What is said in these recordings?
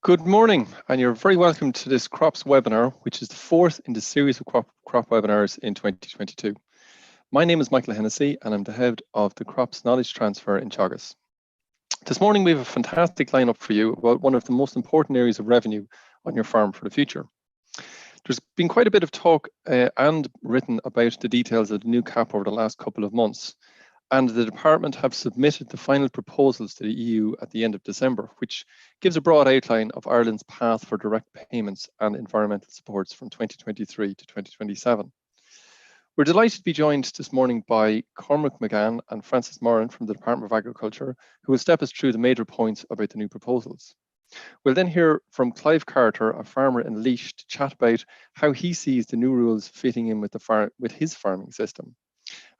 Good morning, and you're very welcome to this CROPS webinar, which is the fourth in the series of crop webinars in 2022. My name is Michael Hennessy, and I'm the head of the CROPS Knowledge Transfer in Teagasc. This morning, we have a fantastic lineup for you about one of the most important areas of revenue on your farm for the future. There's been quite a bit of talk and written about the details of the new CAP over the last couple of months. And the department have submitted the final proposals to the EU at the end of December, which gives a broad outline of Ireland's path for direct payments and environmental supports from 2023 to 2027. We're delighted to be joined this morning by Cormac McGann and Francis Moran from the Department of Agriculture, who will step us through the major points about the new proposals. We'll then hear from Clive Carter, a farmer in Laois, to chat about how he sees the new rules fitting in with his farming system.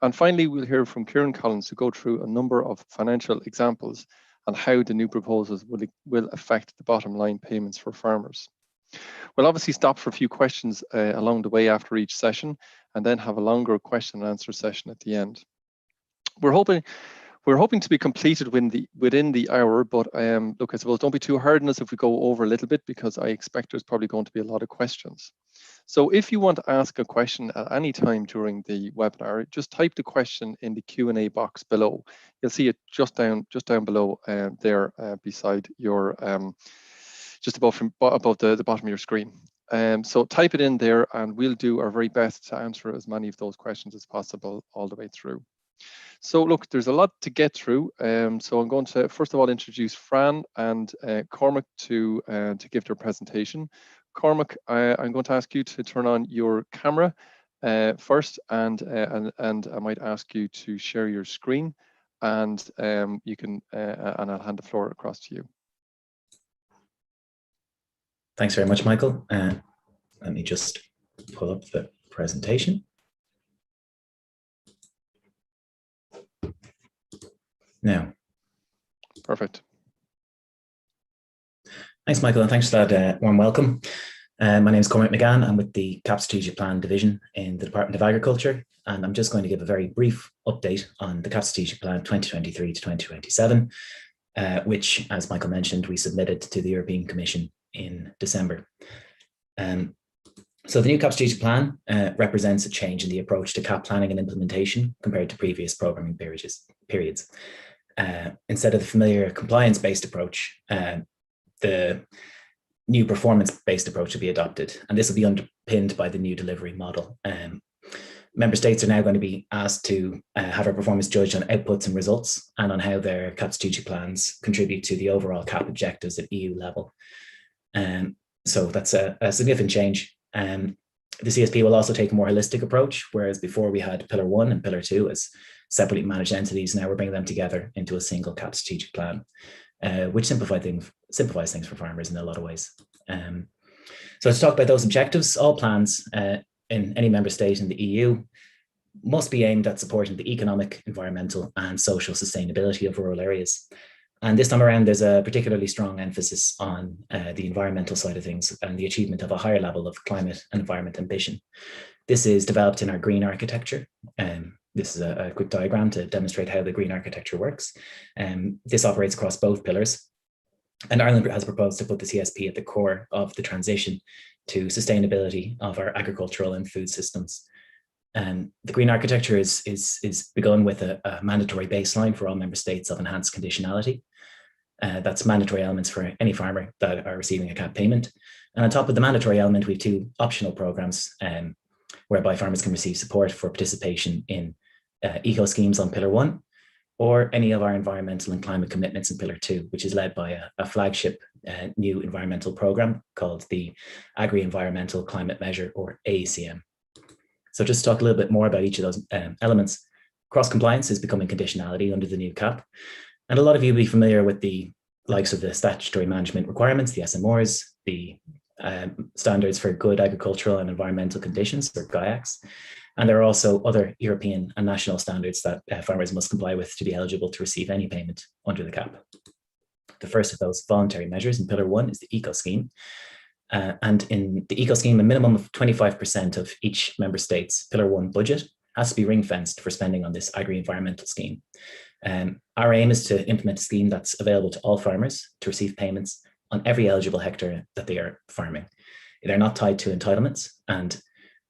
And finally, we'll hear from Kieran Collins to go through a number of financial examples and how the new proposals will affect the bottom line payments for farmers. We'll obviously stop for a few questions along the way after each session, and then have a longer question and answer session at the end. We're hoping to be completed within the hour, but look, I suppose don't be too hard on us if we go over a little bit, because I expect there's probably going to be a lot of questions. So if you want to ask a question at any time during the webinar, just type the question in the Q&A box below. You'll see it just down below there beside your, just above the bottom of your screen. So type it in there and we'll do our very best to answer as many of those questions as possible all the way through. So look, there's a lot to get through. So I'm going to first of all introduce Fran and Cormac to give their presentation. Cormac, I'm going to ask you to turn on your camera first, and I might ask you to share your screen, and you can and I'll hand the floor across to you. Thanks very much, Michael. Let me just pull up the presentation. Now. Perfect. Thanks, Michael, and thanks for that warm welcome. My name is Cormac McGann. I'm with the CAP23 Plan Division in the Department of Agriculture, and I'm just going to give a very brief update on the CAP23 Plan 2023 to 2027, which, as Michael mentioned, we submitted to the European Commission in December. So the new CAP23 Plan represents a change in the approach to CAP planning and implementation compared to previous programming periods. Instead of the familiar compliance-based approach, the new performance-based approach will be adopted, and this will be underpinned by the new delivery model. Member states are now going to be asked to have our performance judged on outputs and results, and on how their CAP strategic plans contribute to the overall CAP objectives at EU level. So that's a significant change. The CSP will also take a more holistic approach, whereas before we had Pillar 1 and Pillar 2 as separately managed entities. Now we're bringing them together into a single CAP strategic plan, which simplifies things for farmers in a lot of ways. So to talk about those objectives, all plans in any member state in the EU must be aimed at supporting the economic, environmental and social sustainability of rural areas. And this time around, there's a particularly strong emphasis on the environmental side of things and the achievement of a higher level of climate and environment ambition. This is developed in our green architecture. This is a quick diagram to demonstrate how the green architecture works. This operates across both pillars. And Ireland has proposed to put the CSP at the core of the transition to sustainability of our agricultural and food systems. The green architecture is begun with a mandatory baseline for all member states of enhanced conditionality. That's mandatory elements for any farmer that are receiving a CAP payment. And on top of the mandatory element, we have two optional programs whereby farmers can receive support for participation in eco schemes on Pillar 1, or any of our environmental and climate commitments in Pillar 2, which is led by a flagship new environmental program called the Agri-Environmental Climate Measure, or AECM. So just to talk a little bit more about each of those elements. Cross-compliance is becoming conditionality under the new CAP. And a lot of you will be familiar with the likes of the statutory management requirements, the SMRs, the standards for good agricultural and environmental conditions, or GAIACs. And there are also other European and national standards that farmers must comply with to be eligible to receive any payment under the CAP. The first of those voluntary measures in Pillar 1 is the eco scheme. And in the eco scheme, a minimum of 25% of each member state's Pillar 1 budget has to be ring-fenced for spending on this agri-environmental scheme. Our aim is to implement a scheme that's available to all farmers to receive payments on every eligible hectare that they are farming. They're not tied to entitlements, and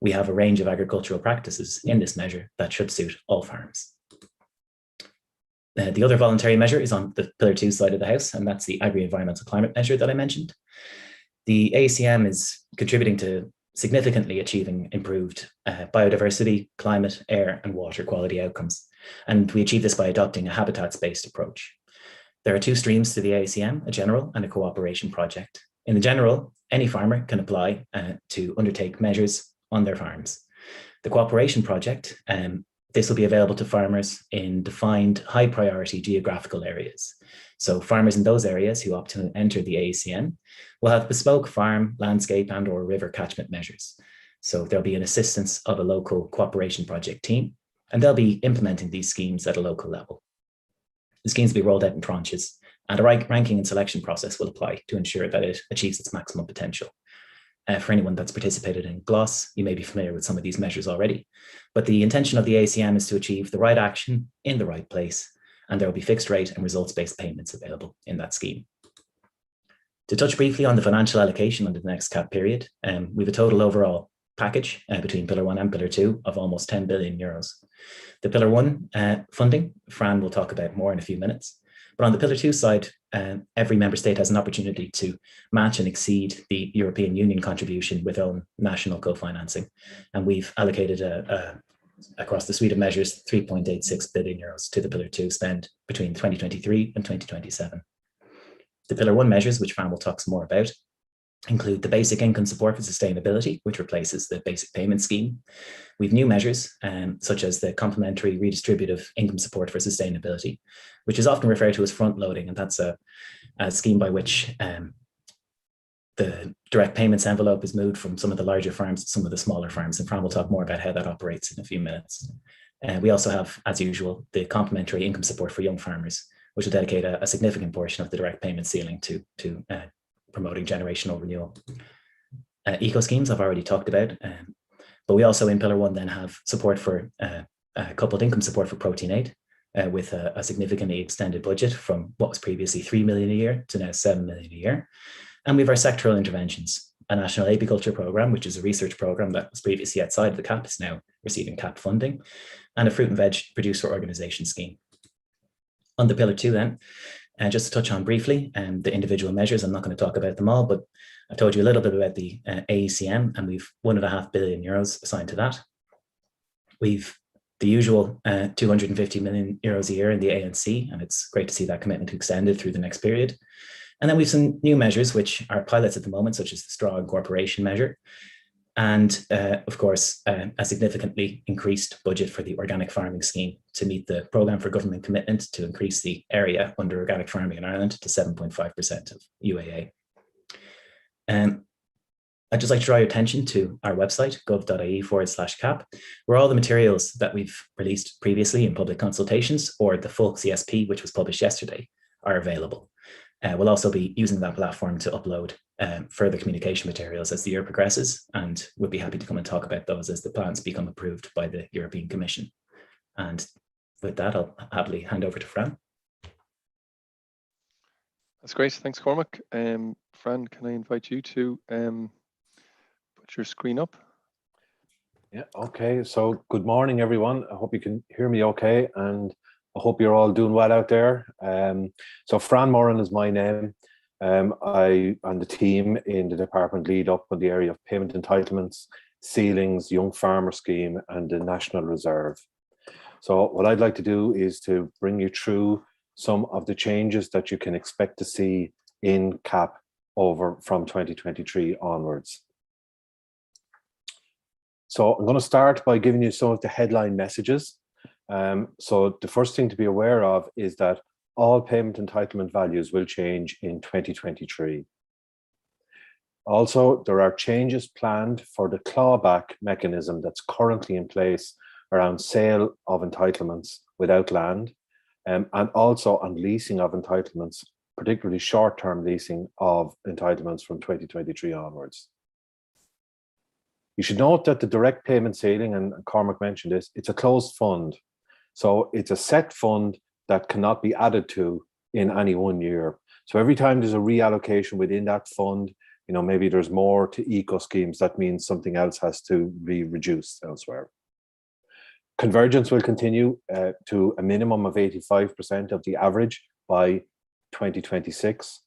we have a range of agricultural practices in this measure that should suit all farms. The other voluntary measure is on the Pillar 2 side of the house, and that's the agri-environmental climate measure that I mentioned. The AECM is contributing to significantly achieving improved biodiversity, climate, air, and water quality outcomes. And we achieve this by adopting a habitats-based approach. There are two streams to the AECM, a general and a cooperation project. In the general, any farmer can apply to undertake measures on their farms. The cooperation project, this will be available to farmers in defined high priority geographical areas. So farmers in those areas who opt to enter the AECM will have bespoke farm, landscape, and or river catchment measures. So there'll be an assistance of a local cooperation project team, and they'll be implementing these schemes at a local level. The schemes will be rolled out in tranches, and a ranking and selection process will apply to ensure that it achieves its maximum potential. For anyone that's participated in GLOS, you may be familiar with some of these measures already, but the intention of the AECM is to achieve the right action in the right place, and there will be fixed rate and results-based payments available in that scheme. To touch briefly on the financial allocation under the next CAP period, we have a total overall package between Pillar 1 and Pillar 2 of almost 10 billion euros. The Pillar 1 funding, Fran will talk about more in a few minutes. But on the Pillar 2 side, every member state has an opportunity to match and exceed the European Union contribution with own national co-financing. And we've allocated across the suite of measures, 3.86 billion euros to the Pillar 2 spend between 2023 and 2027. The Pillar 1 measures, which Fran will talk some more about, include the basic income support for sustainability, which replaces the basic payment scheme. We've new measures, such as the complementary redistributive income support for sustainability, which is often referred to as front loading, and that's a scheme by which the direct payments envelope is moved from some of the larger farms to some of the smaller farms, and Fran will talk more about how that operates in a few minutes. We also have, as usual, the complementary income support for young farmers, which will dedicate a significant portion of the direct payment ceiling to promoting generational renewal. Eco schemes I've already talked about, but we also in Pillar 1 then have support for coupled income support for Protein Aid with a significantly extended budget from what was previously 3 million a year to now 7 million a year. And we have our sectoral interventions, a national apiculture programme, which is a research programme that was previously outside of the CAP, is now receiving CAP funding, and a fruit and veg producer organisation scheme. On the Pillar 2 then, just to touch on briefly the individual measures, I'm not going to talk about them all, but I've told you a little bit about the AECM, and we've 1.5 billion euros assigned to that. We've the usual 250 million euros a year in the ANC, and it's great to see that commitment extended through the next period. And then we've some new measures, which are pilots at the moment, such as the straw incorporation measure, and of course, a significantly increased budget for the organic farming scheme to meet the programme for government commitment to increase the area under organic farming in Ireland to 7.5% of UAA. I'd just like to draw your attention to our website, gov.ie/CAP, where all the materials that we've released previously in public consultations or the full CSP, which was published yesterday, are available. We'll also be using that platform to upload further communication materials as the year progresses, and we'll be happy to come and talk about those as the plans become approved by the European Commission. And with that, I'll happily hand over to Fran. That's great. Thanks, Cormac. Fran, can I invite you to put your screen up? Yeah, okay. So good morning, everyone. I hope you can hear me okay, and I hope you're all doing well out there. So Fran Moran is my name. I and the team in the department lead up on the area of payment entitlements, ceilings, young farmer scheme, and the National Reserve. So what I'd like to do is to bring you through some of the changes that you can expect to see in CAP over from 2023 onwards. So I'm going to start by giving you some of the headline messages. So the first thing to be aware of is that all payment entitlement values will change in 2023. Also, there are changes planned for the clawback mechanism that's currently in place around sale of entitlements without land, and also on leasing of entitlements, particularly short-term leasing of entitlements from 2023 onwards. You should note that the direct payment ceiling, and Cormac mentioned this, it's a closed fund. So it's a set fund that cannot be added to in any one year. So every time there's a reallocation within that fund, you know, maybe there's more to eco schemes, that means something else has to be reduced elsewhere. Convergence will continue to a minimum of 85% of the average by 2026.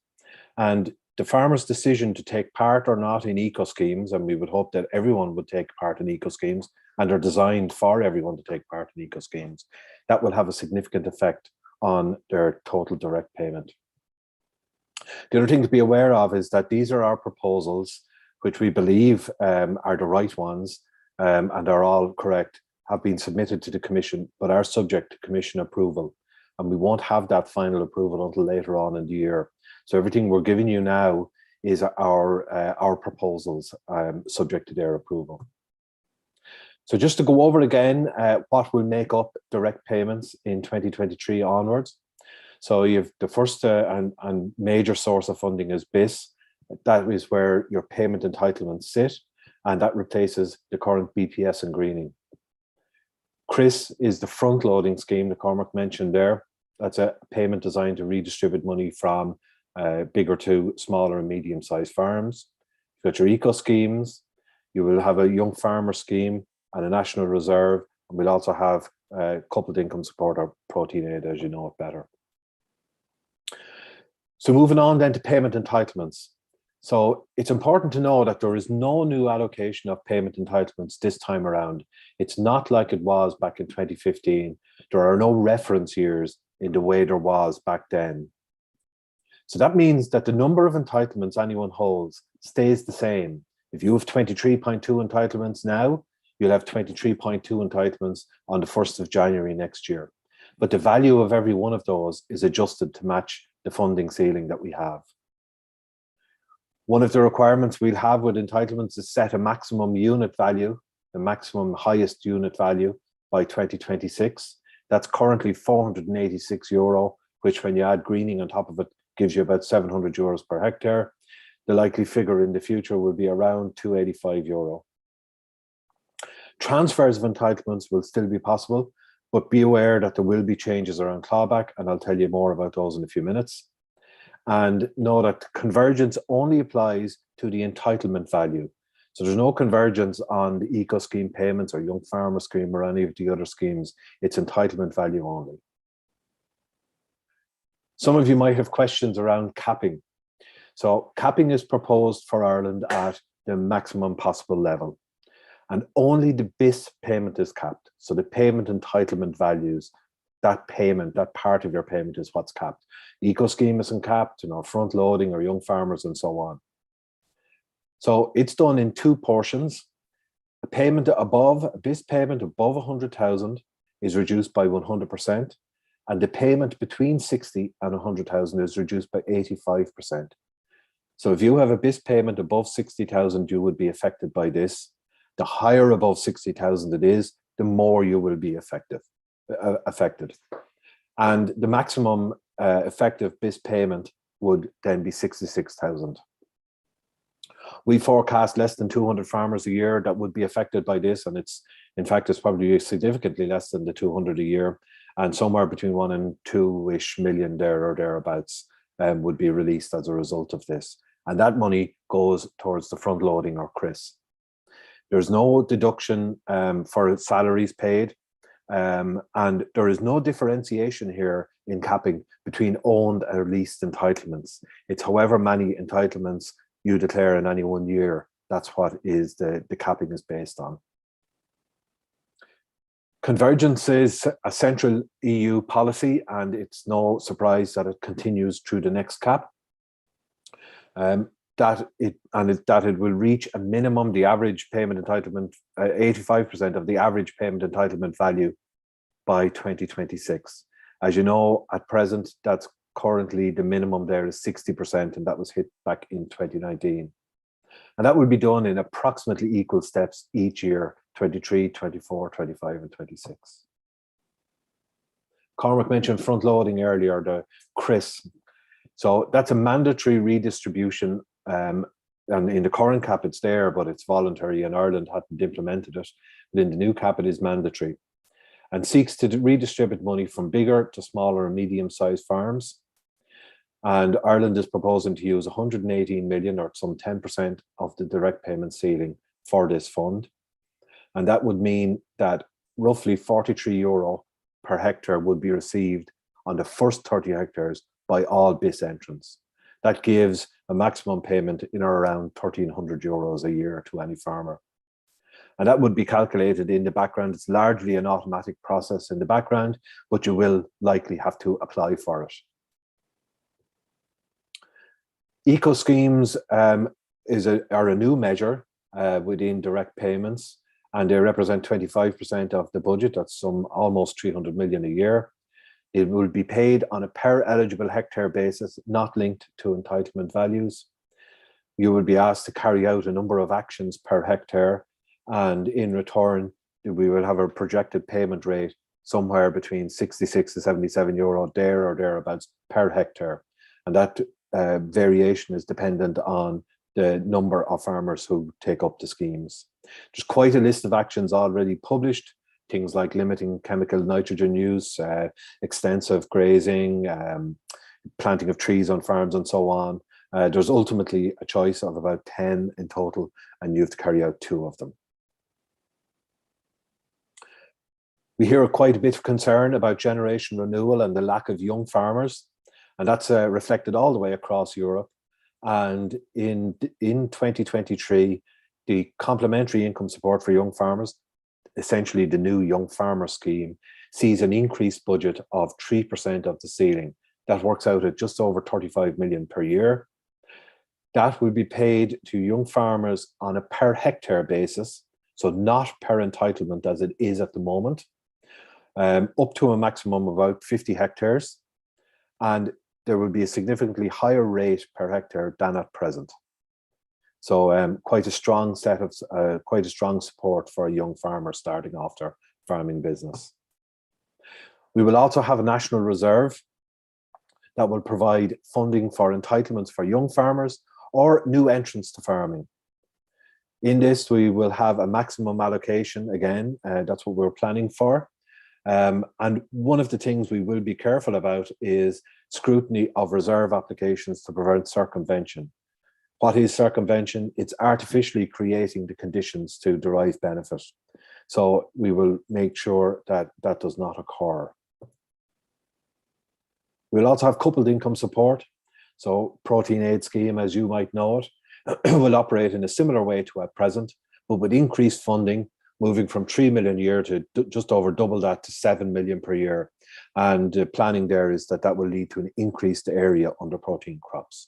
And the farmer's decision to take part or not in eco schemes, and we would hope that everyone would take part in eco schemes, and are designed for everyone to take part in eco schemes, that will have a significant effect on their total direct payment. The other thing to be aware of is that these are our proposals, which we believe are the right ones and are all correct, have been submitted to the Commission, but are subject to Commission approval. And we won't have that final approval until later on in the year. So everything we're giving you now is our proposals subject to their approval. So just to go over again, what will make up direct payments in 2023 onwards. So you've the first and major source of funding is BIS. That is where your payment entitlements sit, and that replaces the current BPS and greening. CRIS is the front loading scheme that Cormac mentioned there. That's a payment designed to redistribute money from bigger to smaller and medium-sized farms. You've got your eco schemes. You will have a young farmer scheme and a national reserve, and we'll also have coupled income support or protein aid, as you know it better. So moving on then to payment entitlements. So it's important to know that there is no new allocation of payment entitlements this time around. It's not like it was back in 2015. There are no reference years in the way there was back then. So that means that the number of entitlements anyone holds stays the same. If you have 23.2 entitlements now, you'll have 23.2 entitlements on the 1st of January next year. But the value of every one of those is adjusted to match the funding ceiling that we have. One of the requirements we'll have with entitlements is set a maximum unit value, the maximum highest unit value by 2026. That's currently €486, which when you add greening on top of it, gives you about €700 per hectare. The likely figure in the future will be around €285. Transfers of entitlements will still be possible, but be aware that there will be changes around clawback, and I'll tell you more about those in a few minutes. And know that convergence only applies to the entitlement value. So there's no convergence on the eco scheme payments or young farmer scheme or any of the other schemes. It's entitlement value only. Some of you might have questions around capping. So capping is proposed for Ireland at the maximum possible level. And only the BIS payment is capped. So the payment entitlement values, that payment, that part of your payment is what's capped. Eco scheme isn't capped, you know, front loading or young farmers and so on. So it's done in two portions. A payment above, a BIS payment above 100,000 is reduced by 100%. And the payment between 60 and 100,000 is reduced by 85%. So if you have a BIS payment above 60,000, you would be affected by this. The higher above 60,000 it is, the more you will be affected. And the maximum effective BIS payment would then be 66,000. We forecast less than 200 farmers a year that would be affected by this, and in fact it's probably significantly less than the 200 a year, and somewhere between 1 and 2-ish million there or thereabouts would be released as a result of this. And that money goes towards the front loading or CRIS. There's no deduction for salaries paid, and there is no differentiation here in capping between owned and leased entitlements. It's however many entitlements you declare in any one year. That's what is the capping is based on. Convergence is a central EU policy, and it's no surprise that it continues through the next CAP. That it will reach a minimum, the average payment entitlement, 85% of the average payment entitlement value by 2026. As you know, at present, that's currently the minimum there is 60%, and that was hit back in 2019. And that will be done in approximately equal steps each year, 23, 24, 25, and 26. Cormac mentioned front loading earlier, the CRIS. So that's a mandatory redistribution. And in the current CAP it's there, but it's voluntary, and Ireland hadn't implemented it. But in the new CAP it is mandatory, and seeks to redistribute money from bigger to smaller and medium-sized farms. And Ireland is proposing to use 118 million, or some 10% of the direct payment ceiling for this fund. And that would mean that roughly €43 per hectare would be received on the first 30 hectares by all BIS entrants. That gives a maximum payment in or around €1,300 a year to any farmer. And that would be calculated in the background. It's largely an automatic process in the background, but you will likely have to apply for it. Eco schemes are a new measure within direct payments, and they represent 25% of the budget. That's some almost 300 million a year. It will be paid on a per eligible hectare basis, not linked to entitlement values. You will be asked to carry out a number of actions per hectare, and in return, we will have a projected payment rate somewhere between 66 to 77 euro there or thereabouts per hectare. And that variation is dependent on the number of farmers who take up the schemes. There's quite a list of actions already published, things like limiting chemical nitrogen use, extensive grazing, planting of trees on farms and so on. There's ultimately a choice of about 10 in total, and you have to carry out 2 of them. We hear quite a bit of concern about generation renewal and the lack of young farmers, and that's reflected all the way across Europe. And in 2023, the complementary income support for young farmers, essentially the new young farmer scheme, sees an increased budget of 3% of the ceiling. That works out at just over 35 million per year. That will be paid to young farmers on a per hectare basis, so not per entitlement as it is at the moment, up to a maximum of about 50 hectares. And there will be a significantly higher rate per hectare than at present. So quite a strong support for a young farmer starting off their farming business. We will also have a national reserve that will provide funding for entitlements for young farmers or new entrants to farming. In this, we will have a maximum allocation again. That's what we're planning for. And one of the things we will be careful about is scrutiny of reserve applications to prevent circumvention. What is circumvention? It's artificially creating the conditions to derive benefit. So we will make sure that that does not occur. We'll also have coupled income support. So protein aid scheme, as you might know it, will operate in a similar way to at present, but with increased funding, moving from 3 million a year to just over double that to 7 million per year. And the planning there is that that will lead to an increased area under protein crops.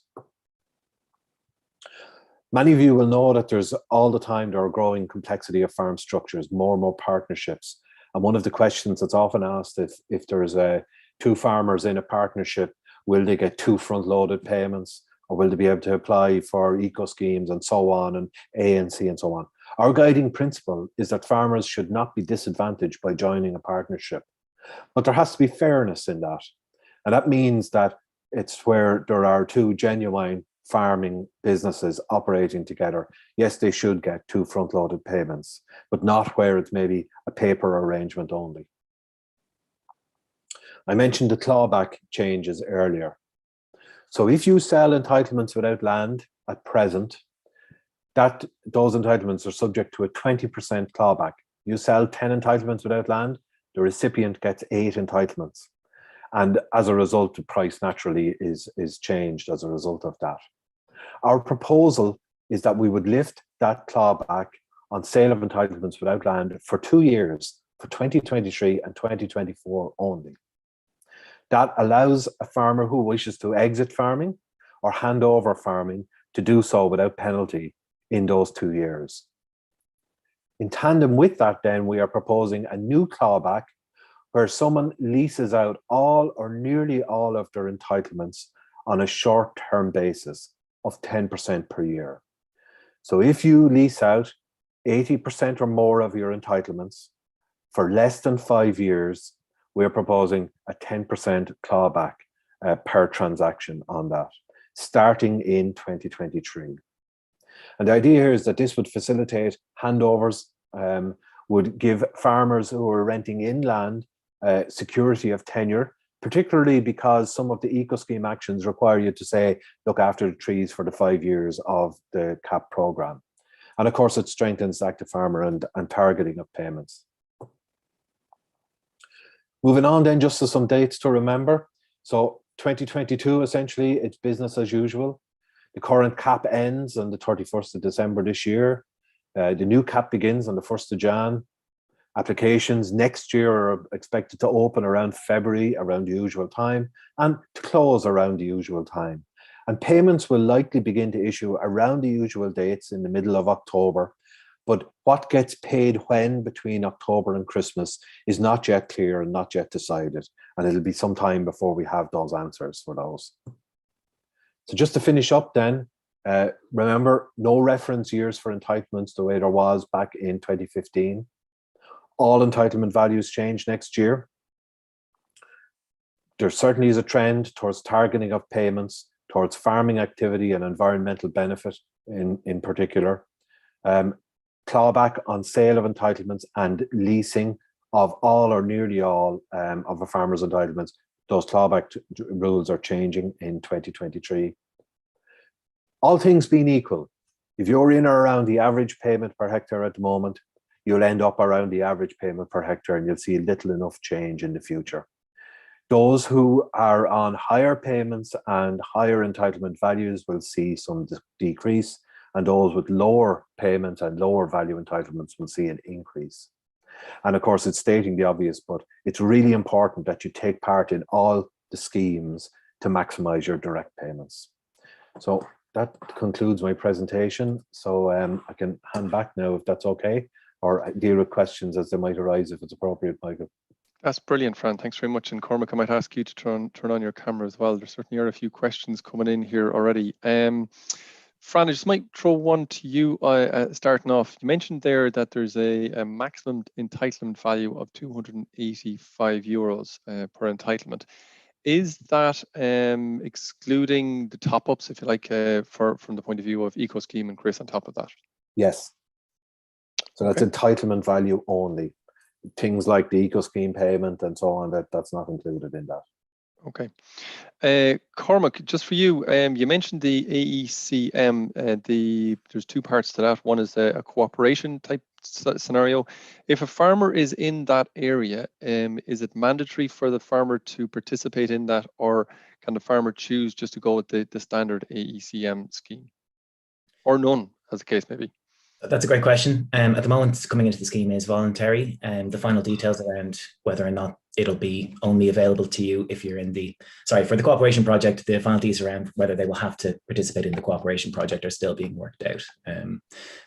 Many of you will know that there's all the time there are growing complexity of farm structures, more and more partnerships. And one of the questions that's often asked, if there's 2 farmers in a partnership, will they get 2 front-loaded payments, or will they be able to apply for eco schemes and so on, and ANC and so on? Our guiding principle is that farmers should not be disadvantaged by joining a partnership, but there has to be fairness in that. And that means that it's where there are 2 genuine farming businesses operating together. Yes, they should get 2 front-loaded payments, but not where it's maybe a paper arrangement only. I mentioned the clawback changes earlier. So if you sell entitlements without land at present, those entitlements are subject to a 20% clawback. You sell 10 entitlements without land, the recipient gets 8 entitlements. And as a result, the price naturally is changed as a result of that. Our proposal is that we would lift that clawback on sale of entitlements without land for 2 years, for 2023 and 2024 only. That allows a farmer who wishes to exit farming or hand over farming to do so without penalty in those 2 years. In tandem with that, then, we are proposing a new clawback where someone leases out all or nearly all of their entitlements on a short-term basis of 10% per year. So if you lease out 80% or more of your entitlements for less than 5 years, we're proposing a 10% clawback per transaction on that, starting in 2023. And the idea here is that this would facilitate handovers, would give farmers who are renting in land security of tenure, particularly because some of the eco scheme actions require you to say, look after the trees for the 5 years of the CAP programme. And of course, it strengthens the active farmer and targeting of payments. Moving on then, just to some dates to remember. So 2022, essentially, it's business as usual. The current CAP ends on the 31st of December this year. The new CAP begins on the 1st of Jan. Applications next year are expected to open around February, around the usual time, and to close around the usual time. And payments will likely begin to issue around the usual dates in the middle of October. But what gets paid when between October and Christmas is not yet clear and not yet decided. And it'll be some time before we have those answers for those. So just to finish up then, remember, no reference years for entitlements the way there was back in 2015. All entitlement values change next year. There certainly is a trend towards targeting of payments, towards farming activity and environmental benefit in particular. Clawback on sale of entitlements and leasing of all or nearly all of a farmer's entitlements. Those clawback rules are changing in 2023. All things being equal, if you're in or around the average payment per hectare at the moment, you'll end up around the average payment per hectare and you'll see little enough change in the future. Those who are on higher payments and higher entitlement values will see some decrease, and those with lower payments and lower value entitlements will see an increase. And of course, it's stating the obvious, but it's really important that you take part in all the schemes to maximize your direct payments. So that concludes my presentation. So I can hand back now if that's okay, or deal with questions as they might arise if it's appropriate, Michael. That's brilliant, Fran. Thanks very much. And Cormac, I might ask you to turn on your camera as well. There certainly are a few questions coming in here already. Fran, I just might throw one to you starting off. You mentioned there that there's a maximum entitlement value of €285 per entitlement. Is that excluding the top-ups, if you like, from the point of view of Eco Scheme and Chris on top of that? Yes. So that's entitlement value only. Things like the Eco Scheme payment and so on, that's not included in that. Okay. Cormac, just for you, you mentioned the AECM. There's two parts to that. One is a cooperation type scenario. If a farmer is in that area, is it mandatory for the farmer to participate in that, or can the farmer choose just to go with the standard AECM scheme, or none, as the case may be? That's a great question. At the moment, coming into the scheme is voluntary, and the final details around whether or not it'll be only available to you if you're in for the cooperation project, the final details around whether they will have to participate in the cooperation project are still being worked out.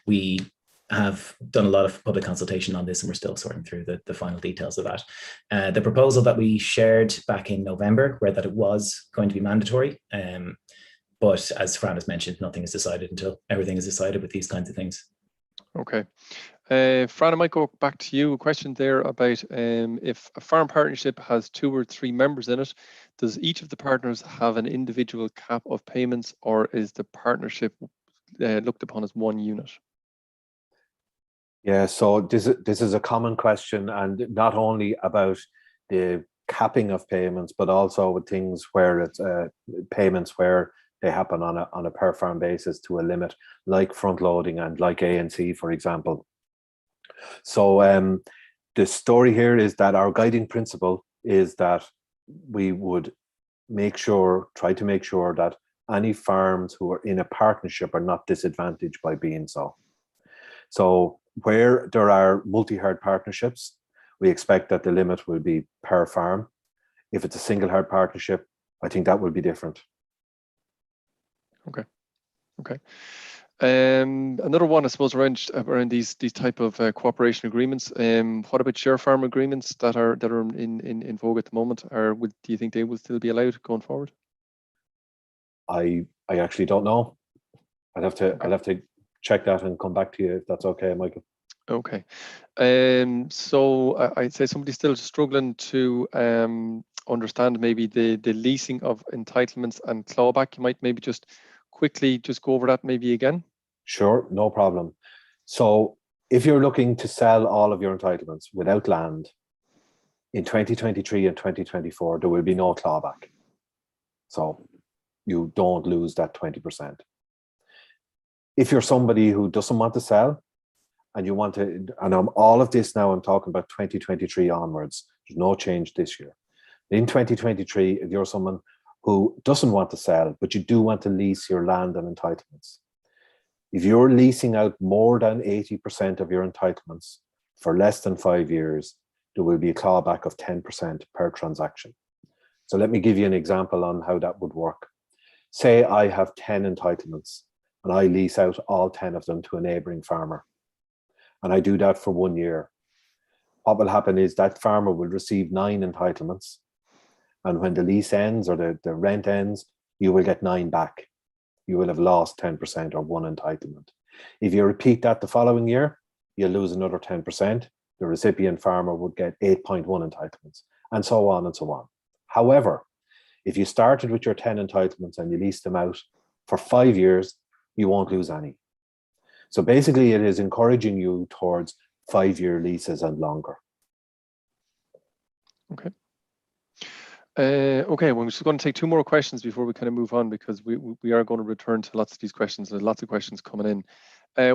We have done a lot of public consultation on this, and we're still sorting through the final details of that. The proposal that we shared back in November, where that it was going to be mandatory, but as Fran has mentioned, nothing is decided until everything is decided with these kinds of things. Okay. Fran, I might go back to you. A question there about if a farm partnership has 2 or 3 members in it, does each of the partners have an individual cap of payments, or is the partnership looked upon as one unit? Yeah, so this is a common question, and not only about the capping of payments, but also with things where it's payments where they happen on a per farm basis to a limit, like front loading and like ANC, for example. So the story here is that our guiding principle is that we would try to make sure that any farms who are in a partnership are not disadvantaged by being so. So where there are multi-herd partnerships, we expect that the limit will be per farm. If it's a single herd partnership, I think that will be different. Okay. Another one, I suppose, around these type of cooperation agreements. What about share farm agreements that are in vogue at the moment? Do you think they will still be allowed going forward? I actually don't know. I'll have to check that and come back to you if that's okay, Michael. Okay. So I'd say somebody's still struggling to understand maybe the leasing of entitlements and clawback. You might maybe just quickly go over that maybe again. Sure, no problem. So if you're looking to sell all of your entitlements without land, In 2023 and 2024, there will be no clawback. So you don't lose that 20%. If you're somebody who doesn't want to sell and you want to, and all of this now, I'm talking about 2023 onwards, there's no change this year. In 2023, if you're someone who doesn't want to sell, but you do want to lease your land and entitlements, if you're leasing out more than 80% of your entitlements for less than 5 years, there will be a clawback of 10% per transaction. So let me give you an example on how that would work. Say I have 10 entitlements and I lease out all 10 of them to a neighboring farmer. And I do that for 1 year. What will happen is that farmer will receive 9 entitlements. And when the lease ends or the rent ends, you will get 9 back. You will have lost 10% or 1 entitlement. If you repeat that the following year, you'll lose another 10%. The recipient farmer would get 8.1 entitlements, and so on and so on. However, if you started with your 10 entitlements and you leased them out for 5 years, you won't lose any. So basically, it is encouraging you towards 5-year leases and longer. Okay. Okay, well, we're just going to take 2 more questions before we kind of move on, because we are going to return to lots of these questions. There's lots of questions coming in.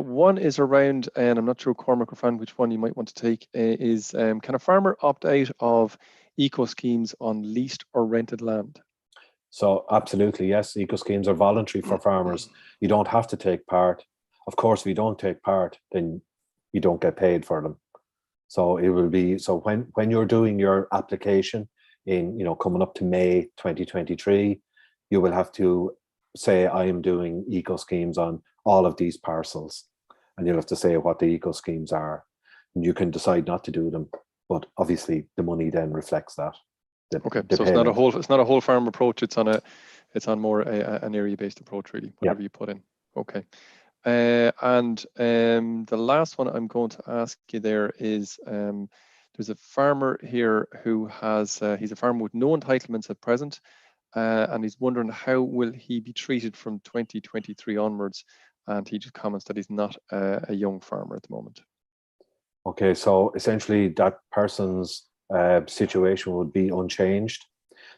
One is around, and I'm not sure, Cormac or Fran, which one you might want to take, is can a farmer opt out of eco schemes on leased or rented land? So absolutely, yes, eco schemes are voluntary for farmers. You don't have to take part. Of course, if you don't take part, then you don't get paid for them. So it will be, so when you're doing your application in, coming up to May 2023, you will have to say, I am doing eco schemes on all of these parcels, and you'll have to say what the eco schemes are, and you can decide not to do them, but obviously the money then reflects that. Okay, so it's not a whole farm approach. It's on more an area based approach, really. Whatever you put in. Okay, and the last one I'm going to ask you there is there's a farmer here who has he's a farmer with no entitlements at present. And he's wondering how will he be treated from 2023 onwards, and he just comments that he's not a young farmer at the moment. Okay, so essentially that person's situation would be unchanged.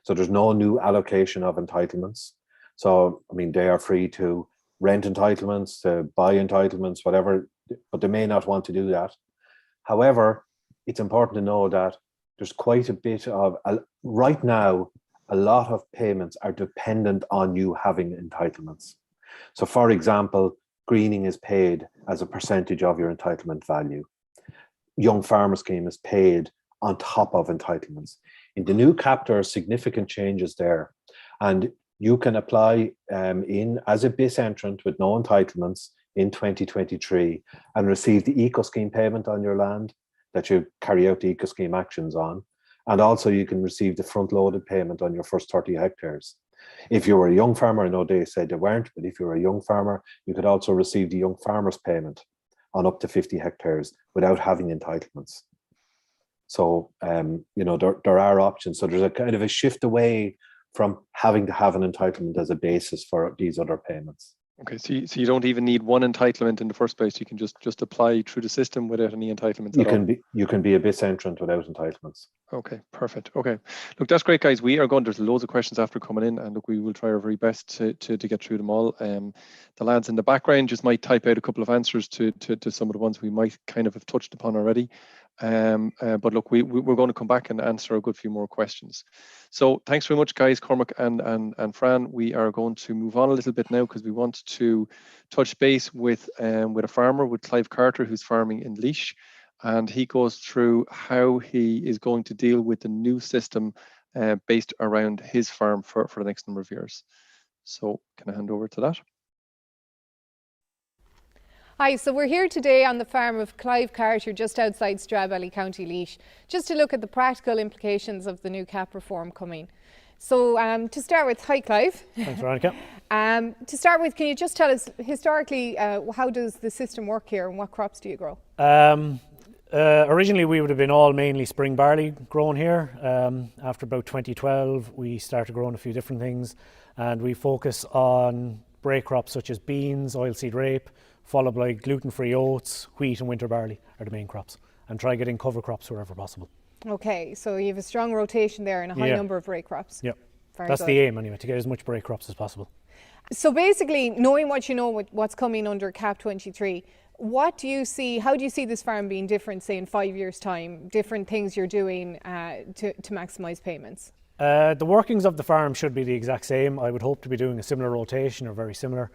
So there's no new allocation of entitlements. So, I mean, they are free to rent entitlements, to buy entitlements, whatever, but they may not want to do that. However, it's important to know that there's quite a bit of, right now, a lot of payments are dependent on you having entitlements. So for example, greening is paid as a percentage of your entitlement value. Young Farmer Scheme is paid on top of entitlements. In the new CAP, there are significant changes there. And you can apply in as a BIS entrant with no entitlements in 2023 and receive the eco scheme payment on your land that you carry out the eco scheme actions on. And also you can receive the front-loaded payment on your first 30 hectares. If you were a young farmer, I know they said they weren't, but if you were a young farmer, you could also receive the young farmer's payment on up to 50 hectares without having entitlements. So, there are options. So there's a kind of a shift away from having to have an entitlement as a basis for these other payments. Okay, so you don't even need one entitlement in the first place. You can just apply through the system without any entitlements. You can be a BIS entrant without entitlements. Okay, perfect. Okay, look, that's great, guys. There's loads of questions after coming in, and look, we will try our very best to get through them all. The lads in the background just might type out a couple of answers to some of the ones we might kind of have touched upon already. But look, we're going to come back and answer a good few more questions. So thanks very much, guys, Cormac and Fran. We are going to move on a little bit now because we want to touch base with a farmer, with Clive Carter, who's farming in Laois, and he goes through how he is going to deal with the new system based around his farm for the next number of years. So can I hand over to that? Hi, so we're here today on the farm of Clive Carter, just outside Stradbally, County Laois, just to look at the practical implications of the new CAP reform coming. So to start with, hi Clive. Thanks, Veronica. To start with, can you just tell us historically how does the system work here and what crops do you grow? Originally we would have been all mainly spring barley grown here. After about 2012 we started growing a few different things, and we focus on break crops such as beans, oilseed rape, followed by gluten-free oats, wheat and winter barley are the main crops, and try getting cover crops wherever possible. Okay, so you have a strong rotation there and a high number of break crops. Yep. Very That's good. the aim anyway, to get as much break crops as possible. So basically, knowing what you know, what's coming under CAP23, what do you see, how do you see this farm being different, say in 5 years' time, different things you're doing to maximise payments? The workings of the farm should be the exact same. I would hope to be doing a similar rotation or very similar.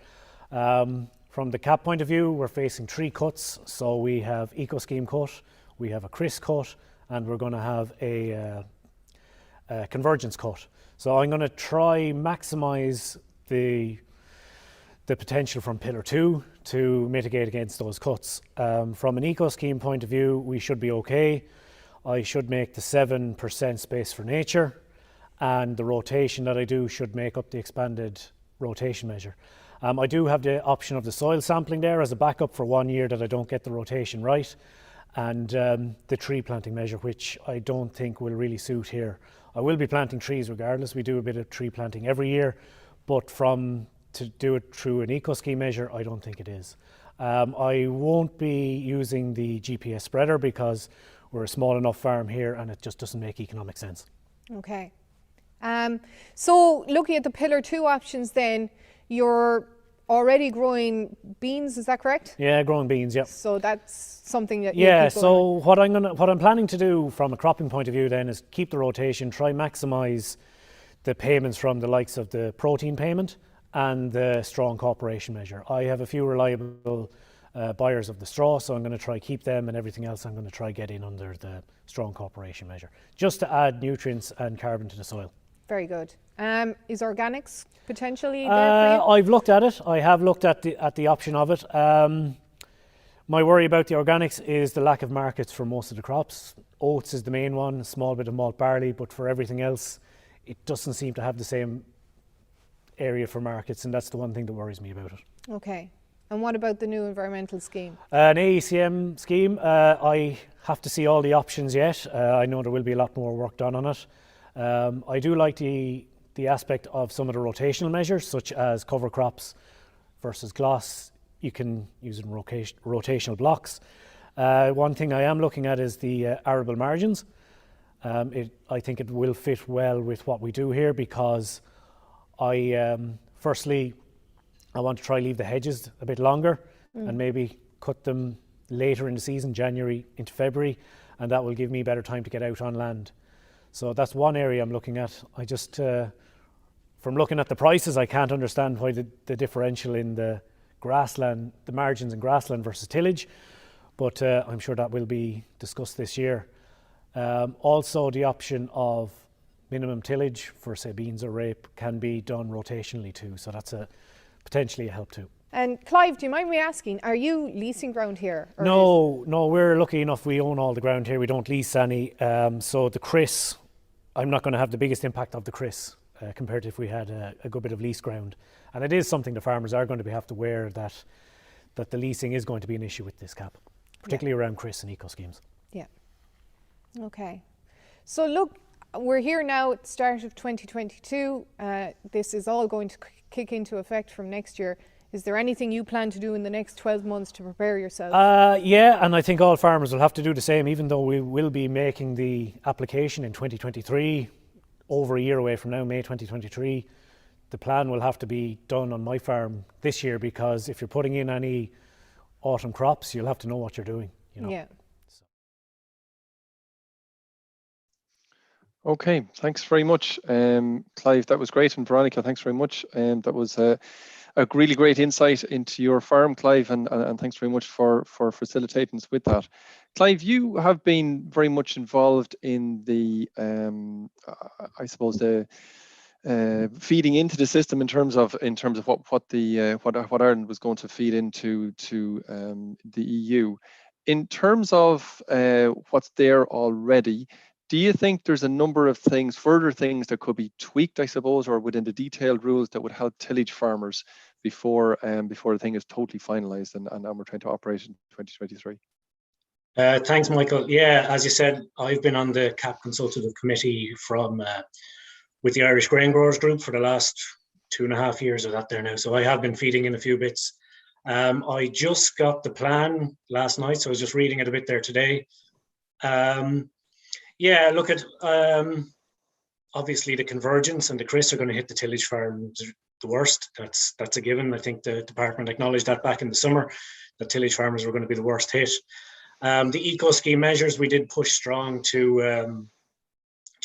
From the CAP point of view, we're facing 3 cuts. So we have Eco Scheme cut, we have a CRIS cut, and we're going to have a convergence cut. So I'm going to try maximise the potential from Pillar 2 to mitigate against those cuts. From an Eco Scheme point of view, we should be okay. I should make the 7% space for nature, and the rotation that I do should make up the expanded rotation measure. I do have the option of the soil sampling there as a backup for 1 year that I don't get the rotation right, and the tree planting measure, which I don't think will really suit here. I will be planting trees regardless. We do a bit of tree planting every year, but to do it through an Eco Scheme measure, I don't think it is. I won't be using the GPS spreader because we're a small enough farm here and it just doesn't make economic sense. Okay. So looking at the Pillar 2 options then, you're already growing beans, is that correct? Yeah, growing beans, yeah. So that's something that so what I'm planning to do from a cropping point of view then is keep the rotation, try maximise the payments from the likes of the protein payment and the strong cooperation measure. I have a few reliable buyers of the straw, so I'm going to try keep them, and everything else I'm going to try get in under the strong cooperation measure, just to add nutrients and carbon to the soil. Very good. Is organics potentially there for you? I've looked at it. I have looked at the option of it. My worry about the organics is the lack of markets for most of the crops. Oats is the main one, a small bit of malt barley, but for everything else, it doesn't seem to have the same area for markets, and that's the one thing that worries me about it. Okay. And what about the new environmental scheme? An AECM scheme, I have to see all the options yet. I know there will be a lot more work done on it. I do like the aspect of some of the rotational measures, such as cover crops versus gloss. You can use it in rotational blocks. One thing I am looking at is the arable margins. I think it will fit well with what we do here because firstly, I want to try leave the hedges a bit longer and maybe cut them later in the season, January into February, and that will give me better time to get out on land. So that's one area I'm looking at. I just, from looking at the prices, I can't understand why the differential in the grassland, the margins in grassland versus tillage, but I'm sure that will be discussed this year. Also, the option of minimum tillage for, say, beans or rape can be done rotationally too, so that's potentially a help too. And Clive, do you mind me asking, are you leasing ground here? No, we're lucky enough we own all the ground here. We don't lease any. So the CRIS, I'm not going to have the biggest impact of the CRIS compared to if we had a good bit of lease ground. And it is something the farmers are going to have to wear, that the leasing is going to be an issue with this CAP, particularly around CRIS and eco schemes. Yeah. Okay. So look, we're here now at the start of 2022. This is all going to kick into effect from next year. Is there anything you plan to do in the next 12 months to prepare yourself? Yeah, and I think all farmers will have to do the same, even though we will be making the application in 2023, over a year away from now, May 2023. The plan will have to be done on my farm this year, because if you're putting in any autumn crops, you'll have to know what you're doing. You know? Yeah. Okay, thanks very much, Clive. That was great, and Veronica, thanks very much. That was a really great insight into your farm, Clive, and thanks very much for facilitating us with that. Clive, you have been very much involved in the, I suppose, the feeding into the system in terms of what Ireland was going to feed into the EU. In terms of what's there already, do you think there's a number of things, further things that could be tweaked, I suppose, or within the detailed rules that would help tillage farmers before the thing is totally finalised and we're trying to operate in 2023? Thanks, Michael. Yeah, as you said, I've been on the CAP Consultative Committee with the Irish Grain Growers Group for the last 2.5 years of that there now. So I have been feeding in a few bits. I just got the plan last night, so I was just reading it a bit there today. Yeah, look at obviously the convergence and the CRIS are going to hit the tillage farms the worst. That's a given. I think the department acknowledged that back in the summer, that tillage farmers were going to be the worst hit. The eco scheme measures, we did push strong to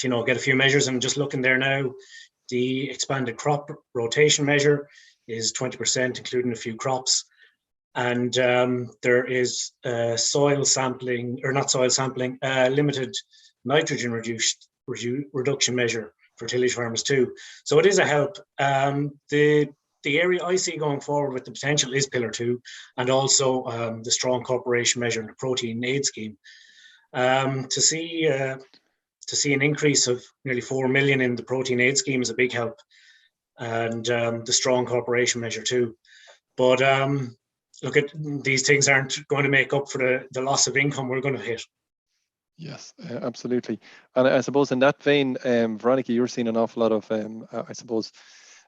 get a few measures, and just looking there now, the expanded crop rotation measure is 20%, including a few crops. And there is soil sampling, or not soil sampling, limited nitrogen reduction measure for tillage farmers too. So it is a help. The area I see going forward with the potential is Pillar 2, and also the strong cooperation measure and the protein aid scheme. To see an increase of nearly 4 million in the protein aid scheme is a big help, and the strong cooperation measure too. But look, at these things aren't going to make up for the loss of income we're going to hit. Yes, absolutely. And I suppose in that vein, Veronica, you're seeing an awful lot of, I suppose,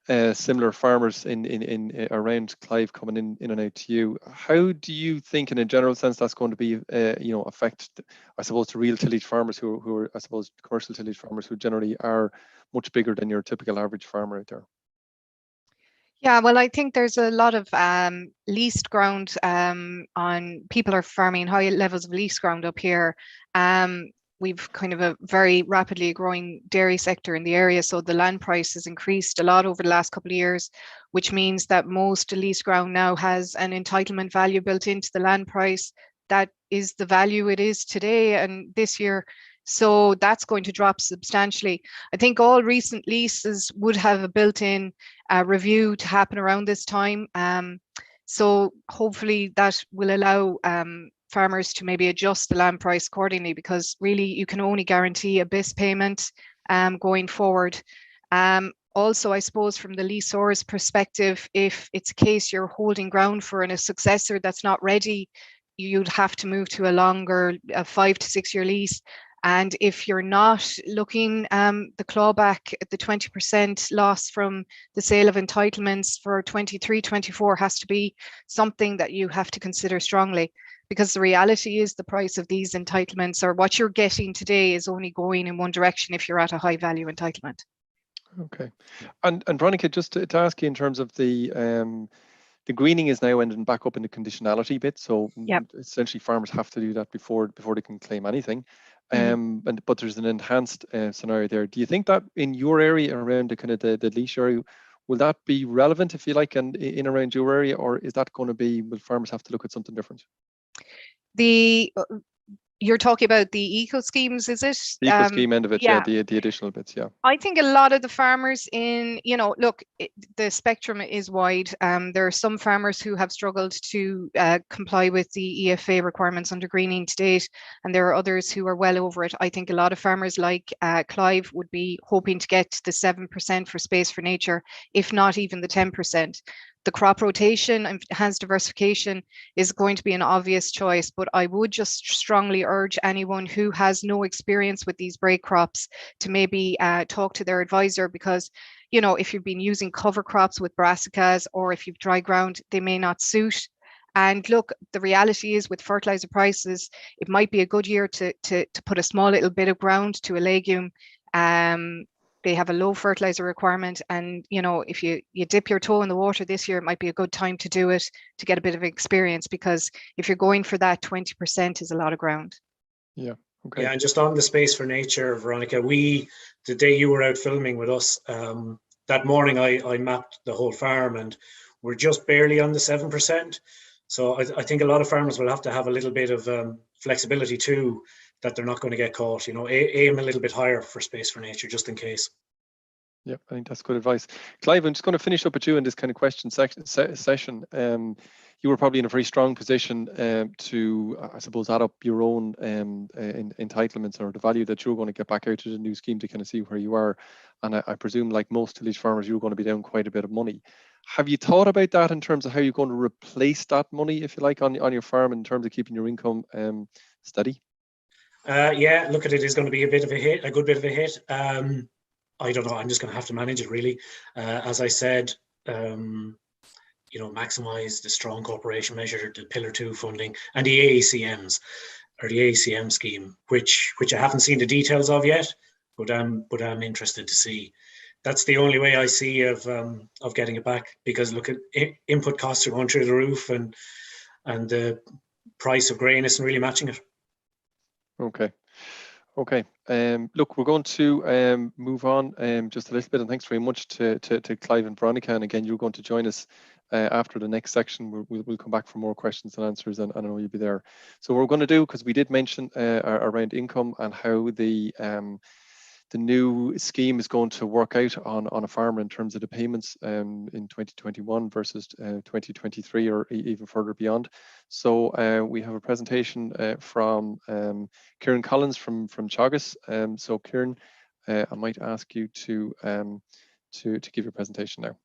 similar farmers in around Clive coming in and out to you. How do you think, in a general sense, that's going to be, affect, I suppose, the real tillage farmers who are, I suppose, commercial tillage farmers who generally are much bigger than your typical average farmer out there? Yeah, well, I think there's a lot of leased ground on people are farming high levels of leased ground up here. We've kind of a very rapidly growing dairy sector in the area, so the land price has increased a lot over the last couple of years, which means that most leased ground now has an entitlement value built into the land price. That is the value it is today and this year. So that's going to drop substantially. I think all recent leases would have a built-in review to happen around this time. So hopefully that will allow farmers to maybe adjust the land price accordingly, because really you can only guarantee a BIS payment going forward. Also, I suppose from the leaseor's perspective, if it's a case you're holding ground for a successor that's not ready, you'd have to move to a longer 5 to 6 year lease. And if you're not looking, the clawback, the 20% loss from the sale of entitlements for 23-24 has to be something that you have to consider strongly, because the reality is the price of these entitlements, or what you're getting today, is only going in one direction if you're at a high value entitlement. Okay. And Veronica, just to ask you in terms of the greening is now ending back up in the conditionality bit. So Yep. Essentially farmers have to do that before they can claim anything. But there's an enhanced scenario there. Do you think that in your area, around the kind of the leash area, will that be relevant, if you like, and in around your area, or is that going to be, will farmers have to look at something different? You're talking about the eco schemes, is it? The eco scheme end of it, yeah. The additional bits, yeah. I think a lot of the farmers look, the spectrum is wide. There are some farmers who have struggled to comply with the EFA requirements under greening to date, and there are others who are well over it. I think a lot of farmers like Clive would be hoping to get the 7% for Space for Nature, if not even the 10%. The crop rotation and enhanced diversification is going to be an obvious choice, but I would just strongly urge anyone who has no experience with these break crops to maybe talk to their advisor, because, if you've been using cover crops with brassicas, or if you've dry ground, they may not suit. And look, the reality is with fertilizer prices, it might be a good year to put a small little bit of ground to a legume. They have a low fertilizer requirement, and if you dip your toe in the water this year, it might be a good time to do it, to get a bit of experience, because if you're going for that, 20% is a lot of ground. Yeah. Okay. Yeah, and just on the Space for Nature, Veronica, the day you were out filming with us, that morning I mapped the whole farm, and we're just barely on the 7%. So I think a lot of farmers will have to have a little bit of flexibility too, that they're not going to get caught. Aim a little bit higher for Space for Nature, just in case. Yeah, I think that's good advice. Clive, I'm just going to finish up with you in this kind of question session. You were probably in a very strong position to, I suppose, add up your own entitlements, or the value that you're going to get back out of the new scheme, to kind of see where you are. And I presume, like most tillage farmers, you're going to be down quite a bit of money. Have you thought about that in terms of how you're going to replace that money, if you like, on your farm, in terms of keeping your income steady? Yeah, look, at it is going to be a good bit of a hit. I don't know. I'm just going to have to manage it, really. As I said, maximise the strong cooperation measure, the Pillar 2 funding, and the AECMs. ACM scheme, which I haven't seen the details of yet, but I'm interested to see. That's the only way I see of getting it back, because look at input costs are going through the roof, and the price of grain isn't really matching it. Okay. Okay. Look, we're going to move on just a little bit, and thanks very much to Clive and Veronica. And again, you're going to join us after the next section. We'll come back for more questions and answers, and I know you'll be there. So what we're going to do, because we did mention around income and how the new scheme is going to work out on a farmer in terms of the payments in 2021 versus 2023 or even further beyond. So we have a presentation from Kieran Collins from Teagasc. So Kieran, I might ask you to give your presentation now.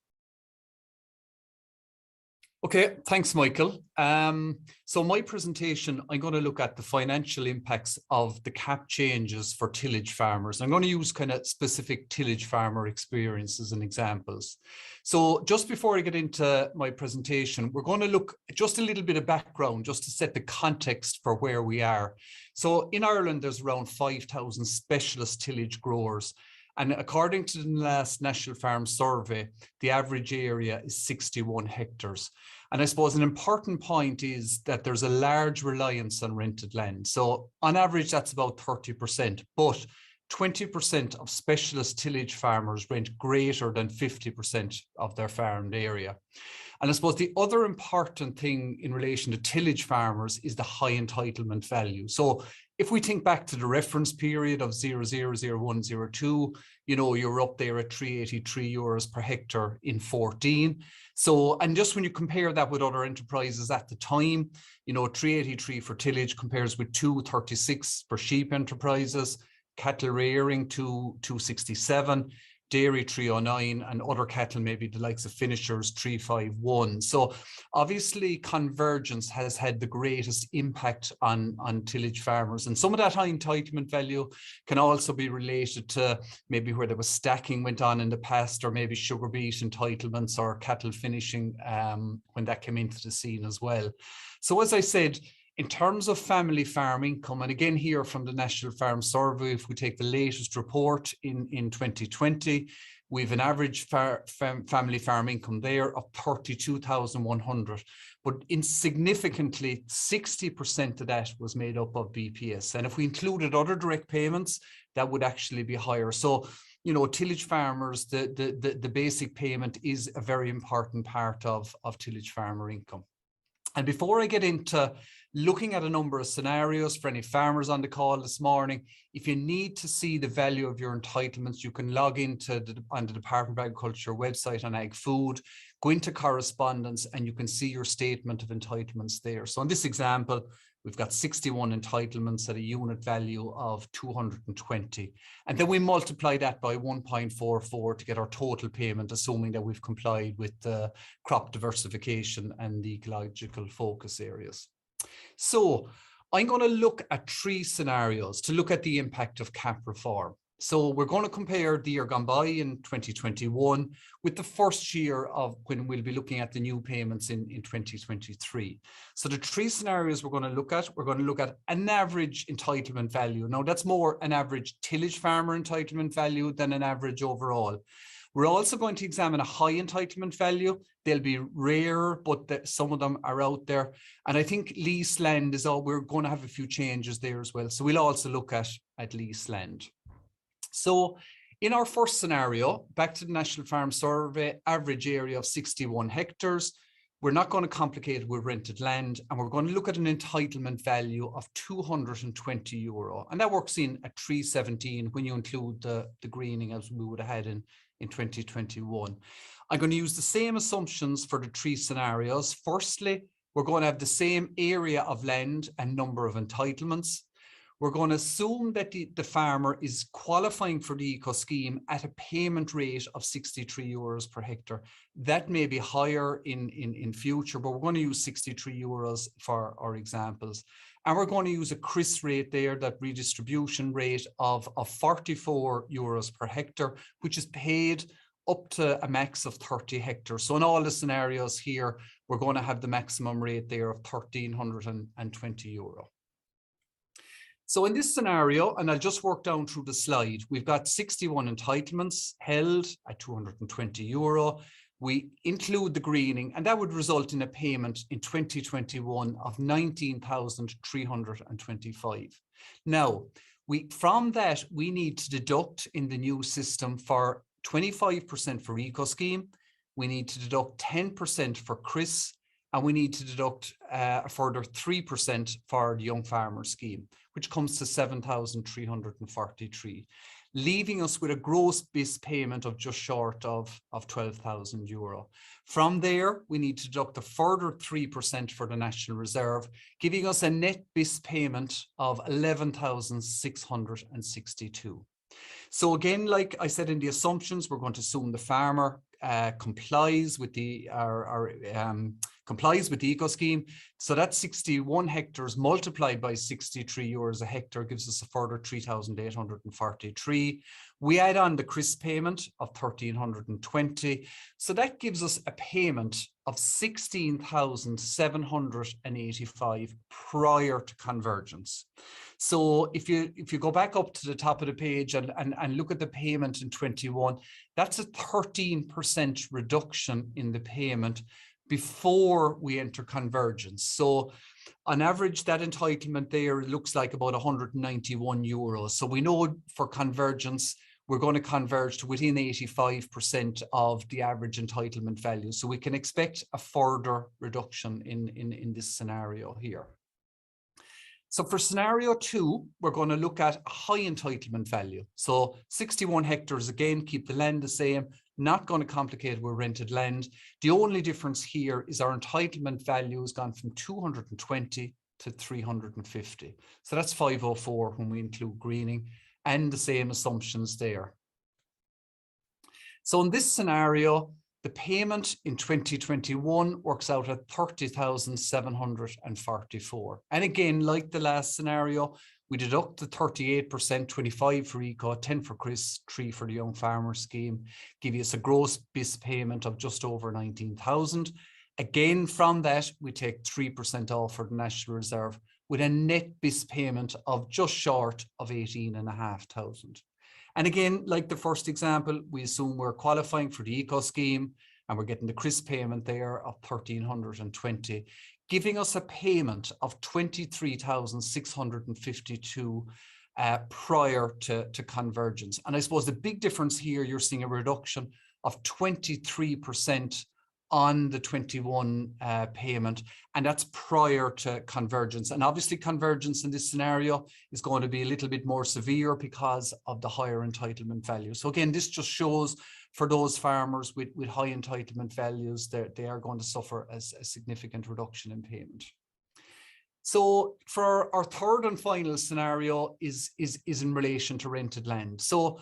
Okay, thanks, Michael. So my presentation, I'm going to look at the financial impacts of the CAP changes for tillage farmers. I'm going to use kind of specific tillage farmer experiences and examples. So just before I get into my presentation, we're going to look just a little bit of background just to set the context for where we are. So in Ireland, there's around 5,000 specialist tillage growers. And according to the last National Farm Survey, the average area is 61 hectares. And I suppose an important point is that there's a large reliance on rented land. So on average, that's about 30%, but 20% of specialist tillage farmers rent greater than 50% of their farmed area. And I suppose the other important thing in relation to tillage farmers is the high entitlement value. So if we think back to the reference period of 000102, you know, you're up there at 383 euros per hectare in 14. So, and just when you compare that with other enterprises at the time, you know, 383 for tillage compares with 236 for sheep enterprises, cattle rearing to 267, dairy 309, and other cattle, maybe the likes of finishers 351. So obviously convergence has had the greatest impact on tillage farmers, and some of that high entitlement value can also be related to maybe where there was stacking went on in the past, or maybe sugar beet entitlements or cattle finishing when that came into the scene as well. So as I said, in terms of family farm income, and again here from the National Farm Survey, if we take the latest report in 2020, we have an average family farm income there of 32,100, but insignificantly 60% of that was made up of BPS. And if we included other direct payments, that would actually be higher. So, you know, tillage farmers, the basic payment is a very important part of tillage farmer income. And before I get into looking at a number of scenarios for any farmers on the call this morning, if you need to see the value of your entitlements, you can log into on the Department of Agriculture website on Ag Food, go into correspondence, and you can see your statement of entitlements there. So in this example, we've got 61 entitlements at a unit value of 220. And then we multiply that by 1.44 to get our total payment, assuming that we've complied with the crop diversification and the ecological focus areas. So I'm going to look at 3 scenarios to look at the impact of CAP reform. So we're going to compare the year gone by in 2021 with the first year of when we'll be looking at the new payments in 2023. So the 3 scenarios we're going to look at an average entitlement value. Now that's more an average tillage farmer entitlement value than an average overall. We're also going to examine a high entitlement value. They'll be rare, but some of them are out there. And I think lease land is all, we're going to have a few changes there as well. So we'll also look at lease land. So in our first scenario, back to the National Farm Survey, average area of 61 hectares. We're not going to complicate it with rented land, and we're going to look at an entitlement value of 220 euro. And that works in at 317 when you include the greening as we would have had in 2021. I'm going to use the same assumptions for the 3 scenarios. Firstly, we're going to have the same area of land and number of entitlements. We're going to assume that the farmer is qualifying for the eco scheme at a payment rate of 63 euros per hectare. That may be higher in future, but we're going to use 63 euros for our examples. And we're going to use a CRIS rate there, that redistribution rate of 44 euros per hectare, which is paid up to a max of 30 hectares. So in all the scenarios here, we're going to have the maximum rate there of 1,320 euro. So in this scenario, and I'll just work down through the slide, we've got 61 entitlements held at €220. We include the greening, and that would result in a payment in 2021 of 19,325. Now, from that, we need to deduct in the new system for 25% for Eco Scheme, we need to deduct 10% for CRIS, and we need to deduct a further 3% for the Young Farmer Scheme, which comes to 7,343, leaving us with a gross BIS payment of just short of €12,000. From there, we need to deduct a further 3% for the National Reserve, giving us a net BIS payment of 11,662. So again, like I said in the assumptions, we're going to assume the farmer complies with the Eco Scheme. So that's 61 hectares multiplied by €63 a hectare gives us a further 3,843. We add on the CRIS payment of 1,320. So that gives us a payment of 16,785 prior to convergence. So if you go back up to the top of the page and look at the payment in 21, that's a 13% reduction in the payment before we enter convergence. So on average, that entitlement there looks like about €191. So we know for convergence, we're going to converge to within 85% of the average entitlement value. So we can expect a further reduction in this scenario here. So for scenario 2, we're going to look at a high entitlement value. So 61 hectares, again, keep the land the same, not going to complicate with rented land. The only difference here is our entitlement value has gone from 220 to 350. So that's 504 when we include greening, and the same assumptions there. So in this scenario, the payment in 2021 works out at 30,744. And again, like the last scenario, we deduct the 38%, 25 for Eco, 10 for CRIS, 3 for the Young Farmer Scheme, give us a gross BIS payment of just over 19,000. Again, from that, we take 3% off for the National Reserve with a net BIS payment of just short of 18,500. And again, like the first example, we assume we're qualifying for the Eco Scheme and we're getting the CRIS payment there of 1,320, giving us a payment of 23,652 prior to convergence. And I suppose the big difference here, you're seeing a reduction of 23% on the 21 payment, and that's prior to convergence. And obviously convergence in this scenario is going to be a little bit more severe because of the higher entitlement value. So again, this just shows for those farmers with high entitlement values, they are going to suffer a significant reduction in payment. So for our third and final scenario is in relation to rented land. So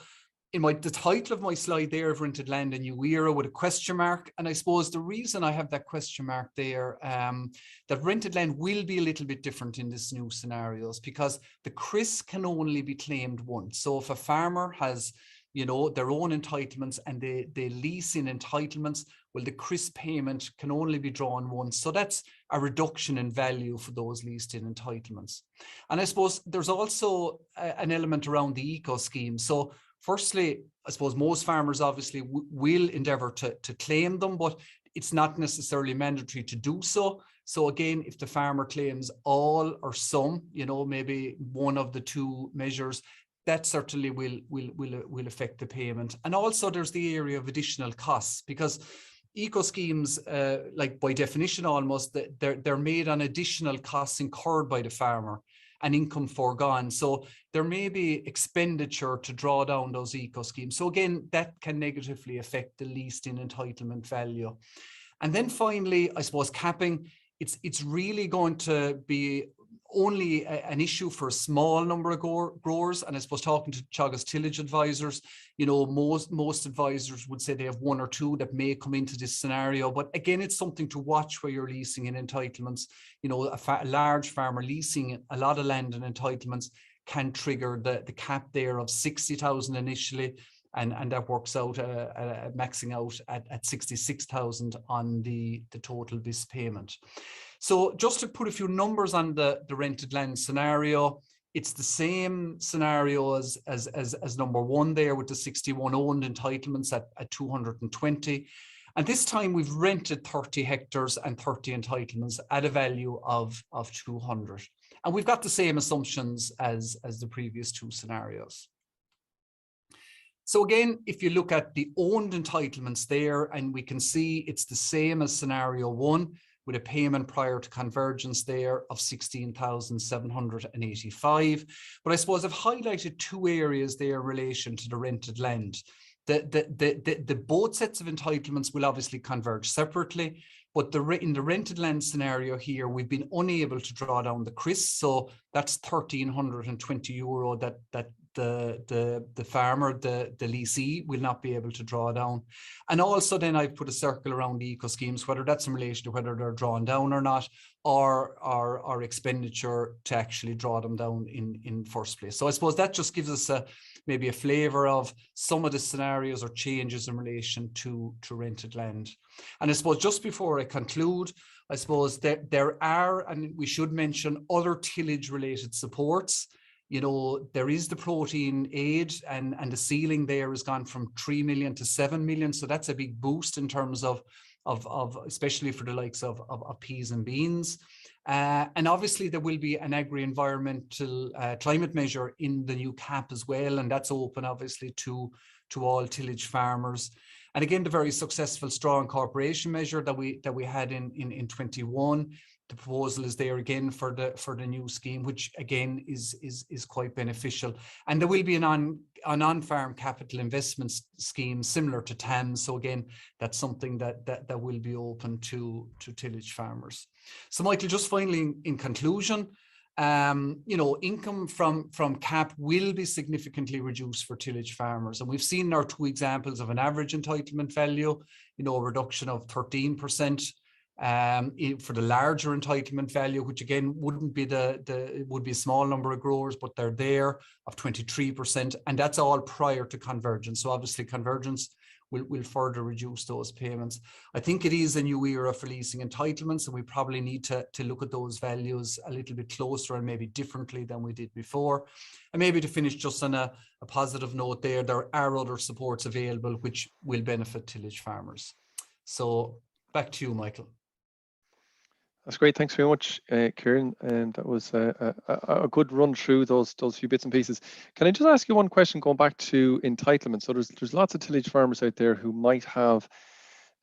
in the title of my slide there of rented land, a new era with a question mark. And I suppose the reason I have that question mark there, that rented land will be a little bit different in this new scenarios because the CRIS can only be claimed once. So if a farmer has, you know, their own entitlements and they lease in entitlements, well, the CRIS payment can only be drawn once. So that's a reduction in value for those leased in entitlements. And I suppose there's also an element around the Eco Scheme. So firstly, I suppose most farmers obviously will endeavour to claim them, but it's not necessarily mandatory to do so. So again, if the farmer claims all or some, you know, maybe one of the two measures, that certainly will affect the payment. And also there's the area of additional costs, because Eco Schemes, like by definition almost, they're made on additional costs incurred by the farmer and income foregone. So there may be expenditure to draw down those Eco Schemes. So again, that can negatively affect the leased in entitlement value. And then finally, I suppose capping, it's really going to be only an issue for a small number of growers. And I suppose talking to Teagasc tillage advisors, you know, most advisors would say they have one or two that may come into this scenario. But again, it's something to watch where you're leasing in entitlements. You know, a large farmer leasing a lot of land in entitlements can trigger the cap there of 60,000 initially. And that works out maxing out at 66,000 on the total BIS payment. So just to put a few numbers on the rented land scenario, it's the same scenario as number one there, with the 61 owned entitlements at 220. And this time we've rented 30 hectares and 30 entitlements at a value of 200. And we've got the same assumptions as the previous two scenarios. So again, if you look at the owned entitlements there, and we can see it's the same as scenario one, with a payment prior to convergence there of 16,785. But I suppose I've highlighted two areas there in relation to the rented land. The both sets of entitlements will obviously converge separately, but in the rented land scenario here, we've been unable to draw down the CRIS, so that's €1,320 that the farmer, the leasee, will not be able to draw down. And also then I've put a circle around the eco schemes, whether that's in relation to whether they're drawn down or not, or our expenditure to actually draw them down in first place. So I suppose that just gives us maybe a flavour of some of the scenarios or changes in relation to rented land. And I suppose just before I conclude, I suppose that there are, and we should mention, other tillage related supports. You know, there is the protein aid, and the ceiling there has gone from 3 million to 7 million. So that's a big boost in terms of especially for the likes of peas and beans. And obviously there will be an agri-environmental climate measure in the new CAP as well. And that's open obviously to all tillage farmers. And again, the very successful straw incorporation measure that we had in 21. The proposal is there again for the new scheme, which again is quite beneficial. And there will be an on-farm capital investment scheme similar to TAM. So again, that's something that will be open to tillage farmers. So Michael, just finally in conclusion, you know, income from CAP will be significantly reduced for tillage farmers. And we've seen our two examples of an average entitlement value, you know, a reduction of 13%. For the larger entitlement value, which again wouldn't be it would be a small number of growers, but they're there, of 23%, and that's all prior to convergence. So obviously convergence will further reduce those payments. I think it is a new era for leasing entitlements, and we probably need to look at those values a little bit closer and maybe differently than we did before. And maybe to finish just on a positive note there are other supports available which will benefit tillage farmers. So back to you, Michael. That's great. Thanks very much, Kieran. And that was a good run through those few bits and pieces. Can I just ask you one question going back to entitlements? So there's lots of tillage farmers out there who might have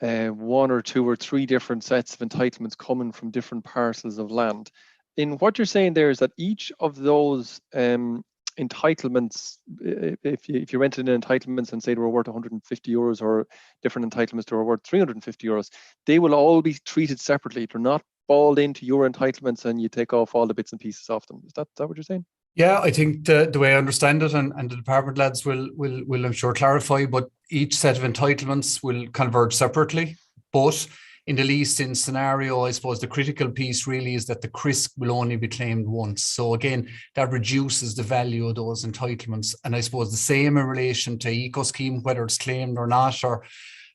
one or two or three different sets of entitlements coming from different parcels of land. In what you're saying there is that each of those entitlements, if you rented in entitlements and say they were worth €150 or different entitlements that were worth €350, they will all be treated separately. They're not balled into your entitlements and you take off all the bits and pieces off them. Is that what you're saying? Yeah, I think the way I understand it, and the department lads will I'm sure clarify, but each set of entitlements will converge separately. But in the leased-in scenario, I suppose the critical piece really is that the CRIS will only be claimed once. So again, that reduces the value of those entitlements. And I suppose the same in relation to eco scheme, whether it's claimed or not, or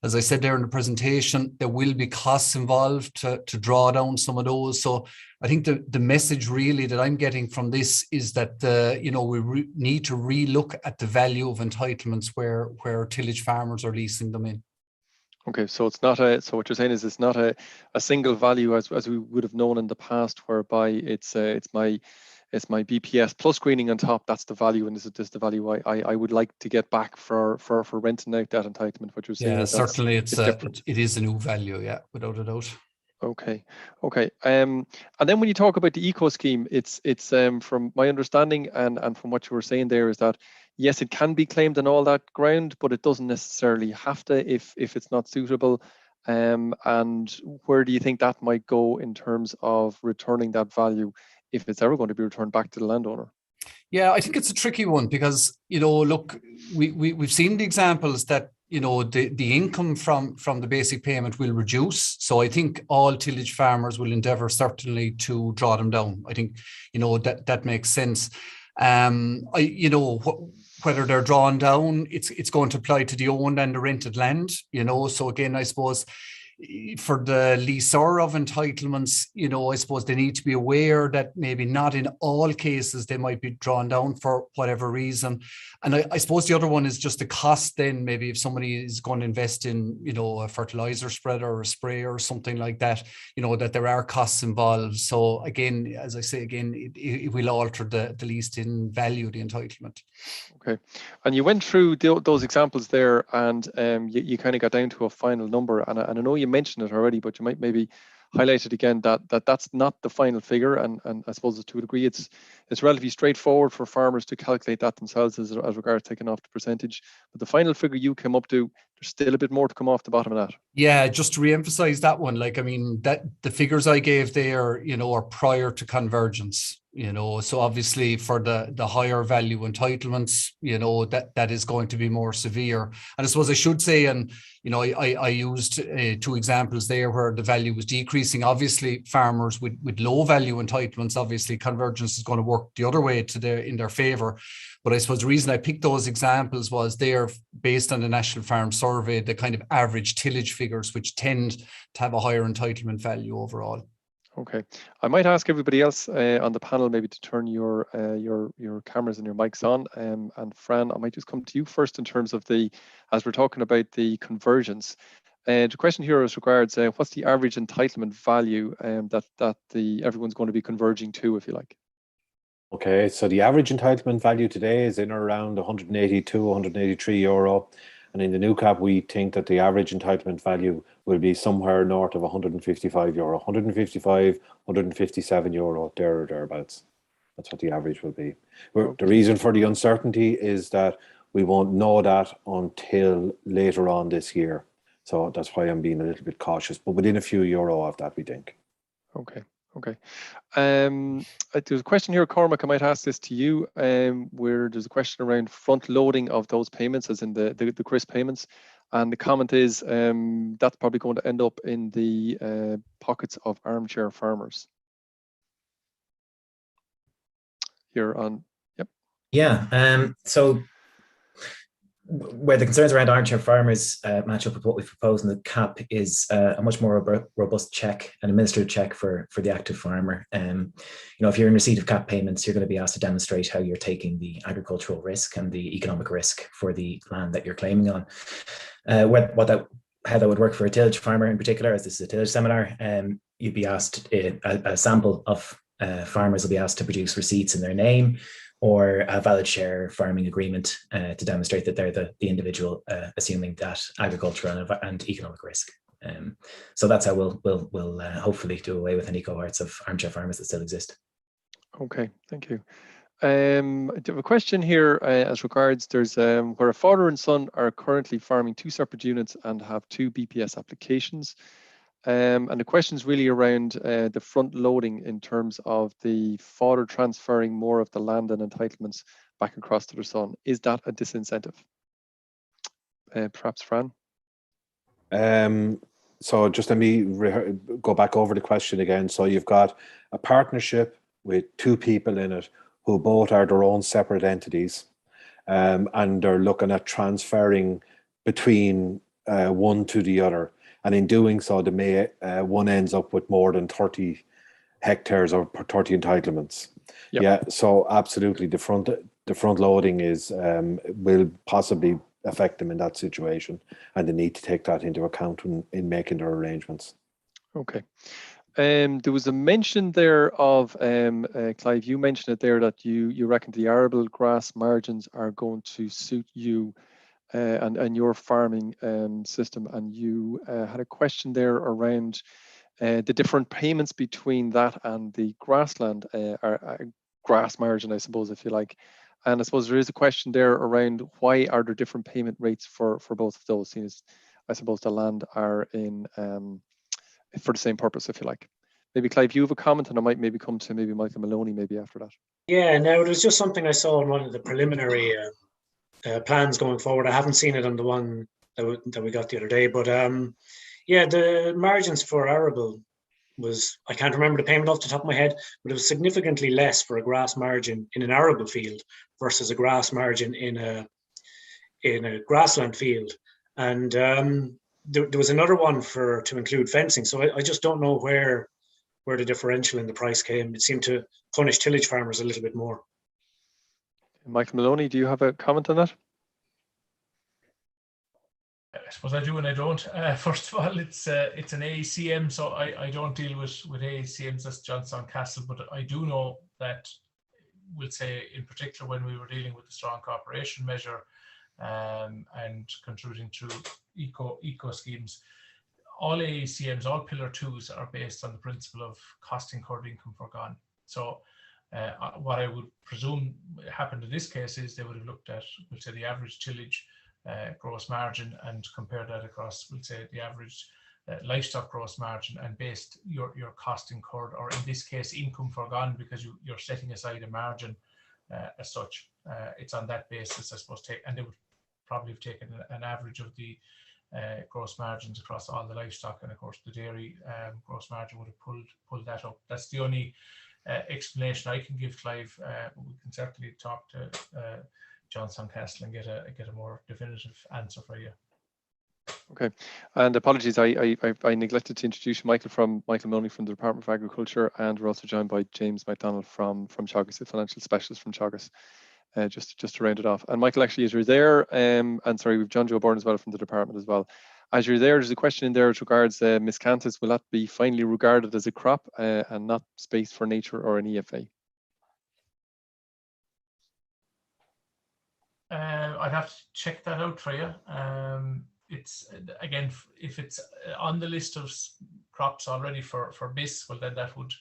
as I said there in the presentation, there will be costs involved to draw down some of those. So I think the message really that I'm getting from this is that you know, we need to relook at the value of entitlements where tillage farmers are leasing them in. Okay, so it's not so what you're saying is it's not a single value as we would have known in the past, whereby it's my BPS plus greening on top. That's the value, and this is the value I would like to get back for renting out that entitlement. What you're saying? Yeah, certainly it is a new value. Yeah, without a doubt. Okay. And then when you talk about the eco scheme, it's from my understanding and from what you were saying there is that yes, it can be claimed on all that ground, but it doesn't necessarily have to if it's not suitable. And where do you think that might go in terms of returning that value, if it's ever going to be returned back to the landowner? Yeah, I think it's a tricky one because, you know, look, we've seen the examples that, you know, the income from the basic payment will reduce. So I think all tillage farmers will endeavour certainly to draw them down. I think, you know, that makes sense. You know, whether they're drawn down, it's going to apply to the owned and the rented land, you know. So again, I suppose for the leaser of entitlements, you know, I suppose they need to be aware that maybe not in all cases they might be drawn down for whatever reason. And I suppose the other one is just the cost then, maybe if somebody is going to invest in, you know, a fertilizer spreader or a sprayer or something like that, you know, that there are costs involved. So again, as I say, again, it will alter the least in value, the entitlement. Okay, and you went through those examples there, and you kind of got down to a final number. And I know you mentioned it already, but you might maybe highlight it again that's not the final figure. And I suppose to a degree, it's relatively straightforward for farmers to calculate that themselves as regards taking off the percentage. But the final figure you came up to, there's still a bit more to come off the bottom of that. Yeah, just to re-emphasize that one, like, I mean, that the figures I gave there, you know, are prior to convergence, you know, so obviously for the higher value entitlements, you know, that is going to be more severe. And I suppose I should say, and, you know, I used 2 examples there where the value was decreasing. Obviously, farmers with low value entitlements, obviously convergence is going to work the other way in their favor. But I suppose the reason I picked those examples was they're based on the National Farm Survey, the kind of average tillage figures, which tend to have a higher entitlement value overall. Okay, I might ask everybody else on the panel maybe to turn your cameras and your mics on. And Fran, I might just come to you first in terms of as we're talking about the convergence. The question here is regards what's the average entitlement value that everyone's going to be converging to, if you like. Okay, so the average entitlement value today is in around 182, 183 euro. And in the new CAP, we think that the average entitlement value will be somewhere north of 155 euro, 155, 157 euro, there or thereabouts. That's what the average will be. Okay. The reason for the uncertainty is that we won't know that until later on this year. So that's why I'm being a little bit cautious, but within a few euro of that, we think. Okay. Okay. There's a question here, Cormac, I might ask this to you, where there's a question around front loading of those payments, as in the CRIS payments. And the comment is that's probably going to end up in the pockets of armchair farmers. You're on, yep. Yeah, so where the concerns around armchair farmers match up with what we've proposed in the CAP is a much more robust check, an administrative check for the active farmer. You know, if you're in receipt of CAP payments, you're going to be asked to demonstrate how you're taking the agricultural risk and the economic risk for the land that you're claiming on. How that would work for a tillage farmer in particular, as this is a tillage seminar, you'd be asked, a sample of farmers will be asked to produce receipts in their name, or a valid share farming agreement to demonstrate that they're the individual assuming that agricultural and economic risk. So that's how we'll hopefully do away with any cohorts of armchair farmers that still exist. Okay, thank you. I have a question here as regards there's where a father and son are currently farming 2 separate units and have 2 BPS applications. And the question is really around the front loading in terms of the father transferring more of the land and entitlements back across to the son. Is that a disincentive? Perhaps Fran? So just let me go back over the question again. So you've got a partnership with 2 people in it who both are their own separate entities, and they're looking at transferring between one to the other. And in doing so, they may one ends up with more than 30 hectares or 30 entitlements. Yep. Yeah, so absolutely, the front loading is will possibly affect them in that situation, and they need to take that into account in making their arrangements. Okay. There was a mention there of Clive. You mentioned it there that you reckon the arable grass margins are going to suit you. And your farming system, and you had a question there around the different payments between that and the grassland grass margin, I suppose, if you like. And I suppose there is a question there around why are there different payment rates for both of those, seeing as I suppose the land are in for the same purpose, if you like. Maybe Clive, you have a comment, and I might maybe come to maybe Michael Maloney maybe after that. Yeah, no, it was just something I saw in one of the preliminary plans going forward. I haven't seen it on the one that we got the other day, but yeah, the margins for arable was, I can't remember the payment off the top of my head, but it was significantly less for a grass margin in an arable field versus a grass margin in a grassland field. And there was another one to include fencing. So I just don't know where the differential in the price came. It seemed to punish tillage farmers a little bit more. Michael Maloney, do you have a comment on that? I suppose I do and I don't. First of all, it's an AECM, so I don't deal with AECMs, that's Johnson Castle, but I do know that, we'll say in particular when we were dealing with the strong cooperation measure and contributing to eco schemes, all AECMs, all Pillar 2s are based on the principle of cost incurred, income forgone. So what I would presume happened in this case is they would have looked at, we'll say, the average tillage gross margin and compare that across, we'll say, the average livestock gross margin and based your cost incurred, or in this case income forgone, because you're setting aside a margin as such. It's on that basis, I suppose, and they would probably have taken an average of the gross margins across all the livestock, and of course the dairy gross margin would have pulled that up. That's the only explanation I can give, Clive. We can certainly talk to Johnson Castle and get a more definitive answer for you. Okay, and apologies, I neglected to introduce Michael Maloney from the Department of Agriculture, and we're also joined by James McDonald from Teagasc, the financial specialist from Teagasc, just to round it off. And Michael, actually, as you're there, and sorry, we've John Joe Byrne as well from the department as well. As you're there, there's a question in there as regards miscanthus. Will that be finally regarded as a crop and not space for nature or an EFA? I'd have to check that out for you. It's again, if it's on the list of crops already for BIS, well then that would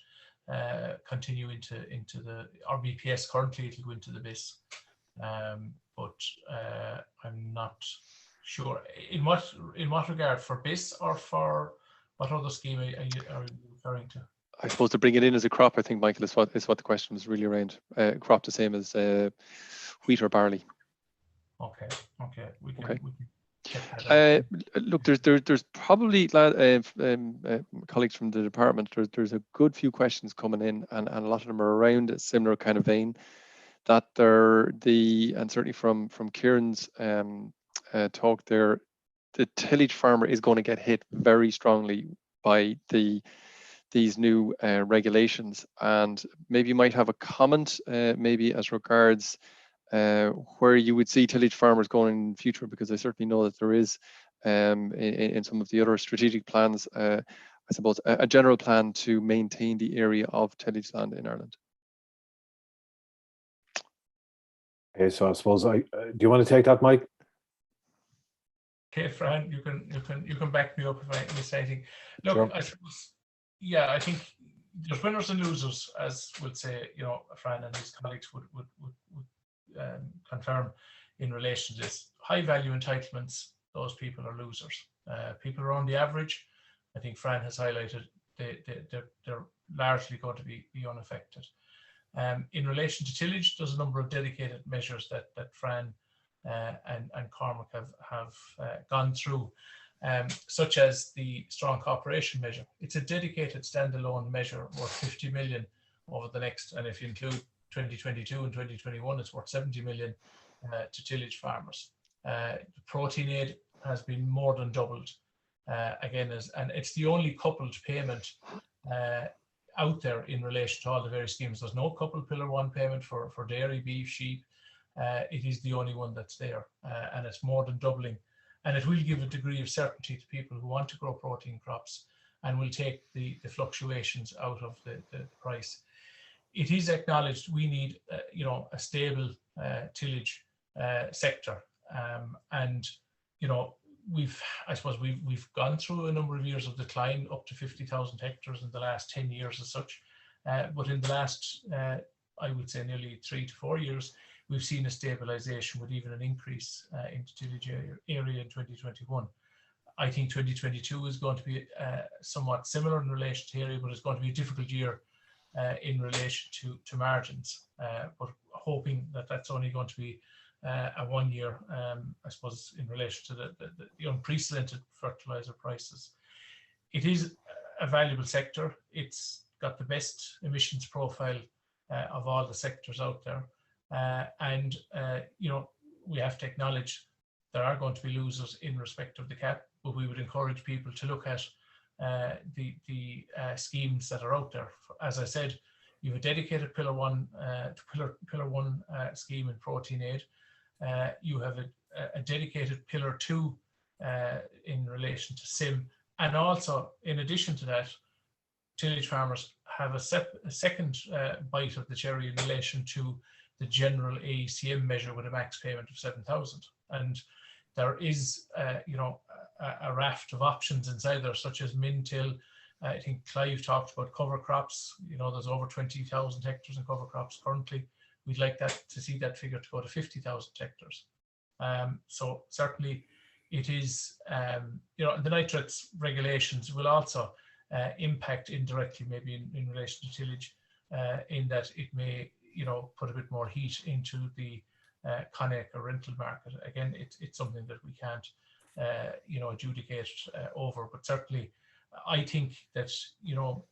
continue into the, or BPS currently it'll go into the BIS, but I'm not sure in what regard, for BIS or for what other scheme are you referring to? I suppose to bring it in as a crop, I think, Michael, is what the question was really around. Crop the same as wheat or barley. Okay. We can check that out. Look, there's probably colleagues from the department. There's a good few questions coming in, and a lot of them are around a similar kind of vein. That and certainly from Kieran's talk there, the tillage farmer is going to get hit very strongly by these new regulations, and maybe you might have a comment maybe as regards where you would see tillage farmers going in the future, because I certainly know that there is in some of the other strategic plans, I suppose, a general plan to maintain the area of tillage land in Ireland. Okay, so I suppose do you want to take that, Mike? Okay, Fran, you can back me up if I miss anything. Look, sure. I suppose, yeah, I think there's winners and losers, as would say, Fran and his colleagues would confirm in relation to this. High value entitlements, those people are losers. People around the average, I think Fran has highlighted, they're largely going to be unaffected. In relation to tillage, there's a number of dedicated measures that Fran and Cormac have gone through, such as the strong cooperation measure. It's a dedicated standalone measure worth 50 million over the next, and if you include 2022 and 2021, it's worth 70 million to tillage farmers. The protein aid has been more than doubled again, and it's the only coupled payment out there in relation to all the various schemes. There's no coupled Pillar 1 payment for dairy, beef, sheep. It is the only one that's there, and it's more than doubling, and it will give a degree of certainty to people who want to grow protein crops, and will take the fluctuations out of the price. It is acknowledged we need a stable tillage sector, and I suppose we've gone through a number of years of decline, up to 50,000 hectares in the last 10 years as such, but in the last I would say nearly 3 to 4 years, we've seen a stabilization with even an increase in tillage area in 2021. I think 2022 is going to be somewhat similar in relation to area, but it's going to be a difficult year in relation to margins, but hoping that that's only going to be a 1 year, I suppose, in relation to the unprecedented fertilizer prices. It is a valuable sector. It's got the best emissions profile of all the sectors out there, and we have to acknowledge there are going to be losers in respect of the CAP. but we would encourage people to look at the schemes that are out there. As I said, you have a dedicated pillar one scheme in protein aid. You have a dedicated pillar two in relation to SIM, and also in addition to that, tillage farmers have a second bite of the cherry in relation to the general AECM measure with a max payment of 7,000. And there is, you know, a raft of options inside there, such as Mintil. I think Clive talked about cover crops. You know, there's over 20,000 hectares in cover crops currently. We'd like that to see that figure to go to 50,000 hectares. So certainly it is, you know, the nitrates regulations will also impact indirectly, maybe in relation to tillage, in that it may, you know, put a bit more heat into the Connacht or rental market. Again, it's something that we can't, you know, adjudicate over, but certainly I think that, you know,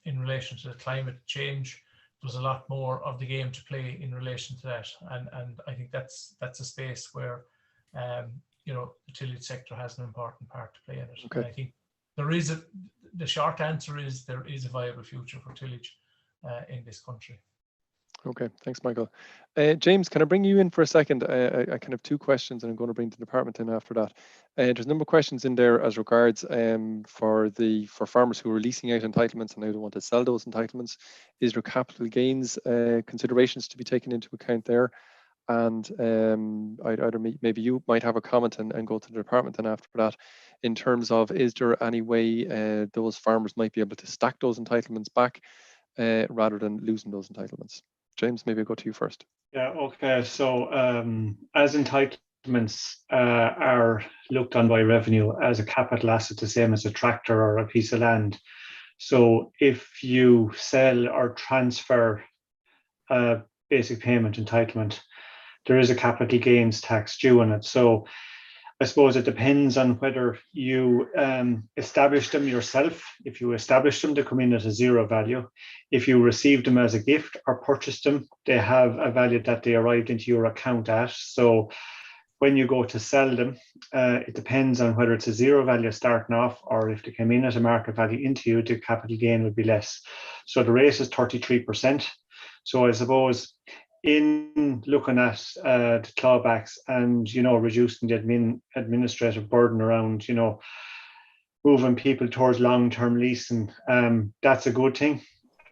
in relation to the climate change, there's a lot more of the game to play in relation to that, and I think that's a space where, you know, the tillage sector has an important part to play in it. Okay. And I think there is the short answer is there is a viable future for tillage in this country. Okay, thanks, Michael. James, can I bring you in for a second? I kind of have two questions, and I'm going to bring the department in after that. There's a number of questions in there as regards for farmers who are leasing out entitlements and now don't want to sell those entitlements. Is there capital gains considerations to be taken into account there? And maybe you might have a comment and go to the department then after that, in terms of, is there any way those farmers might be able to stack those entitlements back rather than losing those entitlements? James, maybe I'll go to you first. Yeah, okay. So as entitlements are looked on by revenue as a capital asset, the same as a tractor or a piece of land. So if you sell or transfer a basic payment entitlement, there is a capital gains tax due on it. So I suppose it depends on whether you establish them yourself. If you establish them, they come in at a zero value. If you receive them as a gift or purchase them, they have a value that they arrived into your account at. So when you go to sell them, it depends on whether it's a zero value starting off, or if they come in at a market value into you, the capital gain would be less. So the rate is 33%. So I suppose in looking at the clawbacks and, you know, reducing the administrative burden around, you know, moving people towards long-term leasing, that's a good thing.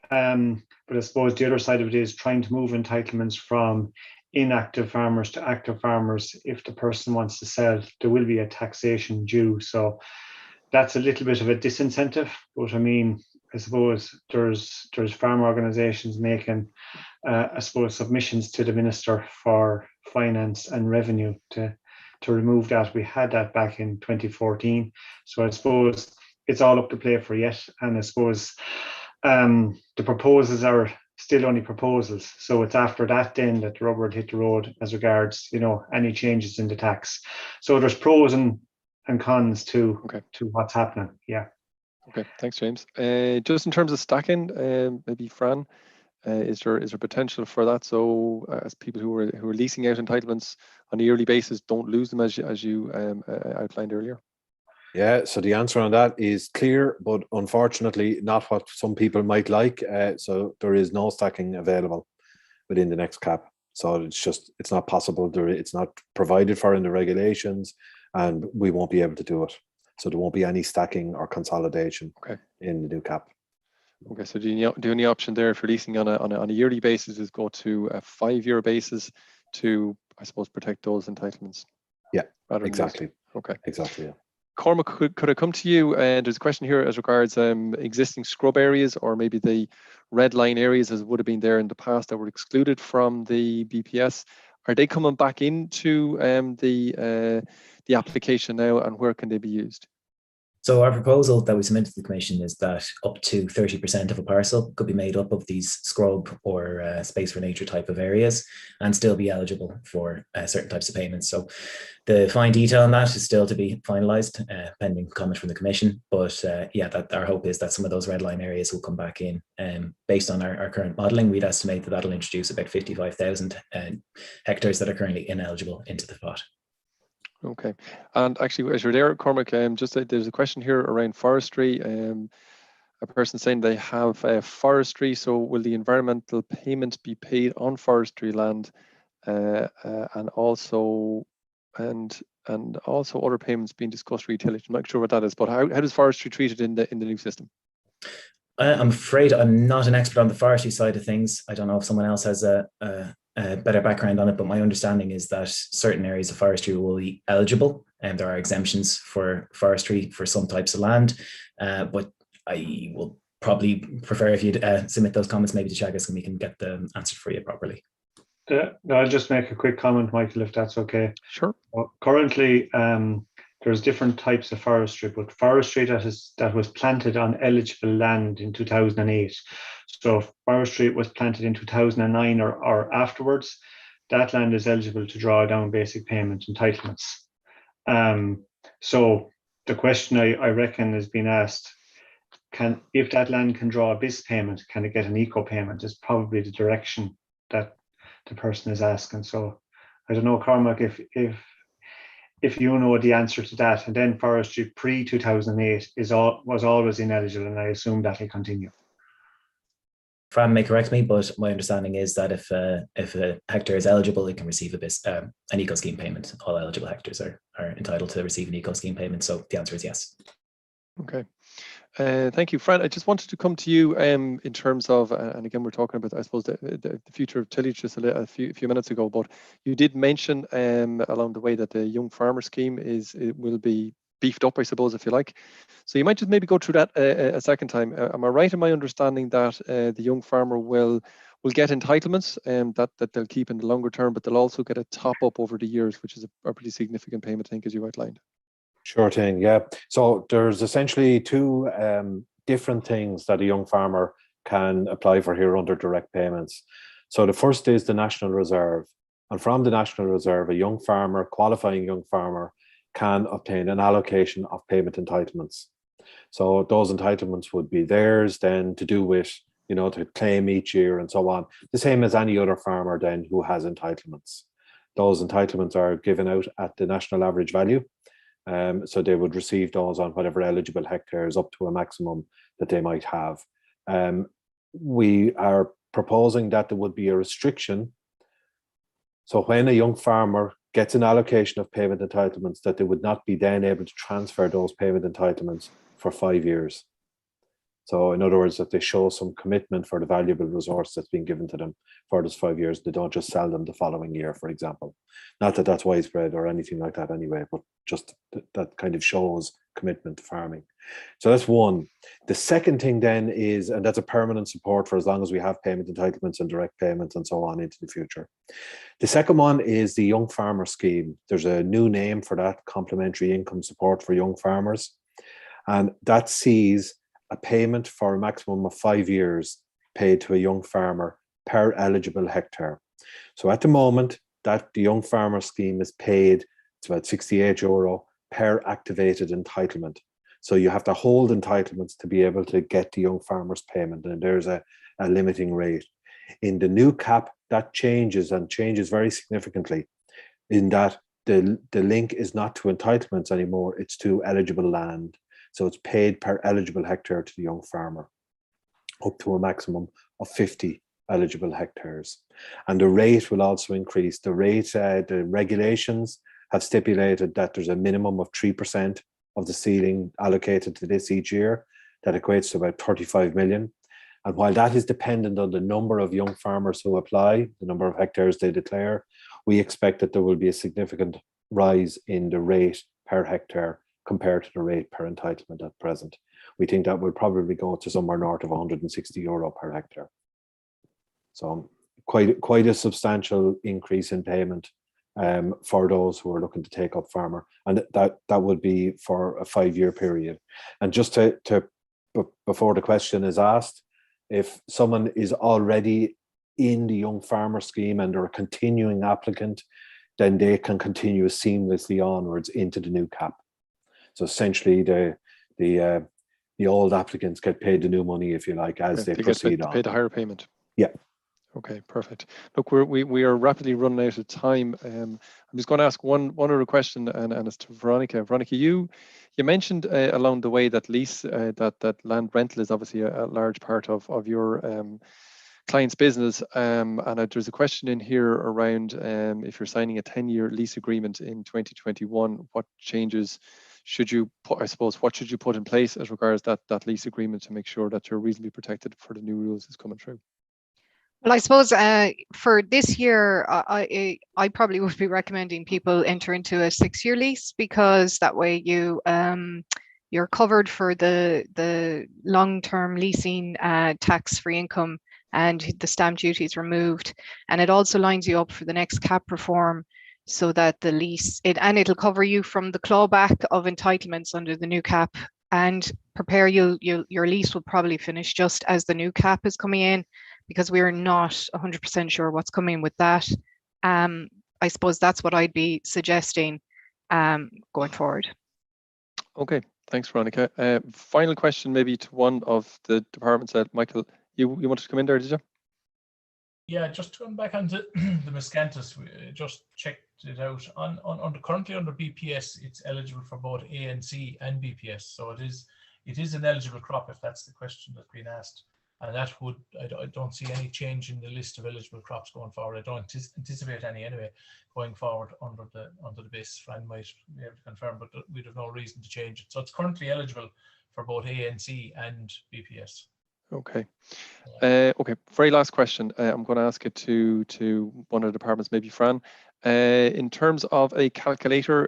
But I suppose the other side of it is trying to move entitlements from inactive farmers to active farmers. If the person wants to sell, there will be a taxation due. So that's a little bit of a disincentive. But I mean, I suppose there's farm organisations making, I suppose, submissions to the Minister for Finance and Revenue to remove that. We had that back in 2014. So I suppose it's all up to play for yet. And I suppose the proposals are still only proposals. So it's after that then that the rubber will hit the road as regards, you know, any changes in the tax. So there's pros and cons to what's happening. Yeah. Okay, thanks, James. Just in terms of stacking, maybe Fran, is there potential for that? So as people who are leasing out entitlements on a yearly basis don't lose them as you outlined earlier? Yeah, so the answer on that is clear, but unfortunately not what some people might like. So there is no stacking available within the next CAP. So it's not possible. It's not provided for in the regulations, and we won't be able to do it. So there won't be any stacking or consolidation in the new CAP. Okay, so the only option there if you're leasing on a yearly basis is go to a 5-year basis to, I suppose, protect those entitlements. Yeah, exactly. Okay, exactly. Yeah. Cormac, could I come to you? There's a question here as regards existing scrub areas, or maybe the red line areas as would have been there in the past that were excluded from the BPS. Are they coming back into the application now, and where can they be used? So our proposal that we submitted to the Commission is that up to 30% of a parcel could be made up of these scrub or space for nature type of areas and still be eligible for certain types of payments. So the fine detail on that is still to be finalised, pending comment from the Commission. But yeah, that our hope is that some of those red line areas will come back in. Based on our current modelling, we'd estimate that that'll introduce about 55,000 hectares that are currently ineligible into the pot. Okay, and actually, as you're there, Cormac, there's a question here around forestry. A person saying they have forestry, so will the environmental payment be paid on forestry land, and also other payments being discussed for tillage? I'm not sure what that is, but how does forestry treated in the new system? I'm afraid I'm not an expert on the forestry side of things. I don't know if someone else has a better background on it, but my understanding is that certain areas of forestry will be eligible, and there are exemptions for forestry for some types of land. But I will probably prefer if you'd submit those comments maybe to Chagas, and we can get them answered for you properly. No, I'll just make a quick comment, Michael, if that's okay. Sure. Well, currently, there's different types of forestry, but forestry that was planted on eligible land in 2008. So if forestry was planted in 2009 or afterwards, that land is eligible to draw down basic payment entitlements. So the question I reckon is being asked, if that land can draw a BIS payment, can it get an eco payment, is probably the direction that the person is asking. So I don't know, Cormac, if you know the answer to that. And then forestry pre-2008 was always ineligible, and I assume that will continue. Fran may correct me, but my understanding is that if a hectare is eligible, it can receive an eco scheme payment. All eligible hectares are entitled to receive an eco scheme payment. So the answer is yes. Okay. Thank you, Fran. I just wanted to come to you in terms of, and again, we're talking about, I suppose, the future of tillage just a few minutes ago, but you did mention along the way that the Young Farmer Scheme will be beefed up, I suppose, if you like. So you might just maybe go through that a second time. Am I right in my understanding that the young farmer will get entitlements that they'll keep in the longer term, but they'll also get a top up over the years, which is a pretty significant payment, I think, as you outlined? Sure thing, yeah. So there's essentially two different things that a young farmer can apply for here under direct payments. So the first is the National Reserve. And from the National Reserve, a young farmer, qualifying young farmer, can obtain an allocation of payment entitlements. So those entitlements would be theirs then to do with, to claim each year and so on. The same as any other farmer then who has entitlements. Those entitlements are given out at the national average value. So they would receive those on whatever eligible hectares up to a maximum that they might have. We are proposing that there would be a restriction. So when a young farmer gets an allocation of payment entitlements, that they would not be then able to transfer those payment entitlements for 5 years. So in other words, that they show some commitment for the valuable resource that's being given to them for those 5 years. They don't just sell them the following year, for example. Not that that's widespread or anything like that anyway, but just that kind of shows commitment to farming. So that's one. The second thing then is, and that's a permanent support for as long as we have payment entitlements and direct payments and so on into the future. The second one is the Young Farmer Scheme. There's a new name for that, complementary income support for young farmers. And that sees a payment for a maximum of 5 years paid to a young farmer per eligible hectare. So at the moment, that the Young Farmer Scheme is paid, it's about €68 per activated entitlement. So you have to hold entitlements to be able to get the young farmer's payment, and there's a limiting rate. In the new CAP, that changes, and changes very significantly, in that the link is not to entitlements anymore, it's to eligible land. So it's paid per eligible hectare to the young farmer, up to a maximum of 50 eligible hectares. And the rate will also increase. The rate, the regulations have stipulated that there's a minimum of 3% of the ceiling allocated to this each year. That equates to about 35 million. And while that is dependent on the number of young farmers who apply, the number of hectares they declare, we expect that there will be a significant rise in the rate per hectare compared to the rate per entitlement at present. We think that will probably go to somewhere north of €160 per hectare. So quite a substantial increase in payment for those who are looking to take up farmer, and that would be for a 5-year period. And just to before the question is asked, if someone is already in the Young Farmer Scheme and they're a continuing applicant, then they can continue seamlessly onwards into the new CAP. So essentially, the old applicants get paid the new money, if you like, as they proceed on. Pay the higher payment. Yeah. Okay, perfect. Look, we are rapidly running out of time. I'm just going to ask one other question, and it's to Veronica. Veronica, you mentioned along the way that lease that land rental is obviously a large part of your client's business, and there's a question in here around if you're signing a 10-year lease agreement in 2021, what changes should you put? I suppose what should you put in place as regards that lease agreement to make sure that you're reasonably protected for the new rules that's coming through? Well, I suppose for this year, I probably would be recommending people enter into a 6-year lease, because that way you're covered for the long-term leasing tax-free income, and the stamp duty is removed, and it also lines you up for the next CAP reform, so that the lease it'll cover you from the clawback of entitlements under the new CAP, and prepare your lease will probably finish just as the new CAP is coming in, because we're not 100% sure what's coming with that. I suppose that's what I'd be suggesting going forward. Okay, thanks, Veronica. Final question, maybe to one of the departments. Michael, you wanted to come in there, did you? Yeah, just going back onto the miscanthus, we just checked it out. Currently under BPS, it's eligible for both A and C and BPS, so it is an eligible crop, if that's the question that's been asked. And that would, I don't see any change in the list of eligible crops going forward. I don't anticipate any anyway going forward under the base. Fran might be able to confirm, but we'd have no reason to change it. So it's currently eligible for both A and C and BPS. Okay. Okay. Very last question. I'm going to ask it to one of the departments, maybe Fran. In terms of a calculator,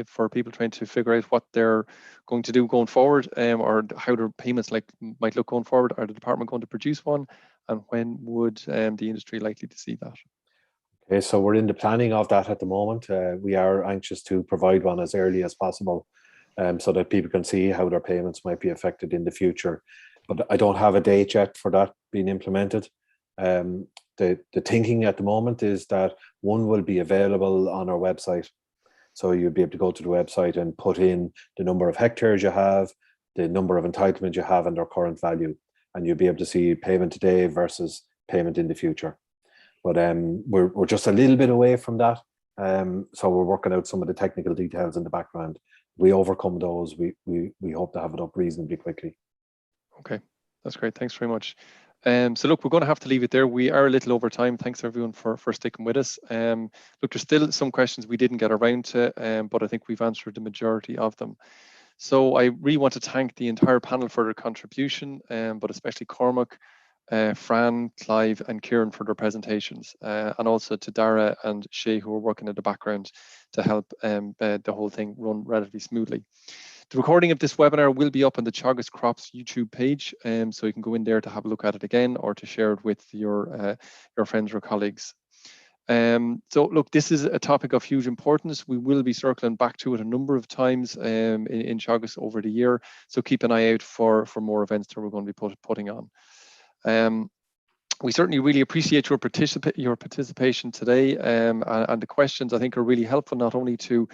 for people trying to figure out what they're going to do going forward, or how their payments might look going forward, are the department going to produce one, and when would the industry likely to see that? Okay, so we're in the planning of that at the moment. We are anxious to provide one as early as possible, so that people can see how their payments might be affected in the future. But I don't have a date yet for that being implemented. The thinking at the moment is that one will be available on our website. So you'll be able to go to the website and put in the number of hectares you have, the number of entitlements you have, and their current value. And you'll be able to see payment today versus payment in the future. But we're just a little bit away from that. So we're working out some of the technical details in the background. We overcome those. We hope to have it up reasonably quickly. Okay, that's great. Thanks very much. So look, we're going to have to leave it there. We are a little over time. Thanks everyone for sticking with us. Look, there's still some questions we didn't get around to, but I think we've answered the majority of them. So I really want to thank the entire panel for their contribution, but especially Cormac, Fran, Clive and Kieran for their presentations, and also to Dara and Shay, who are working in the background to help the whole thing run relatively smoothly. The recording of this webinar will be up on the Teagasc Crops YouTube page, so you can go in there to have a look at it again, or to share it with your friends or colleagues. So look, this is a topic of huge importance. We will be circling back to it a number of times in Teagasc over the year, so keep an eye out for more events that we're going to be putting on. We certainly really appreciate your participation today, and the questions I think are really helpful, not only to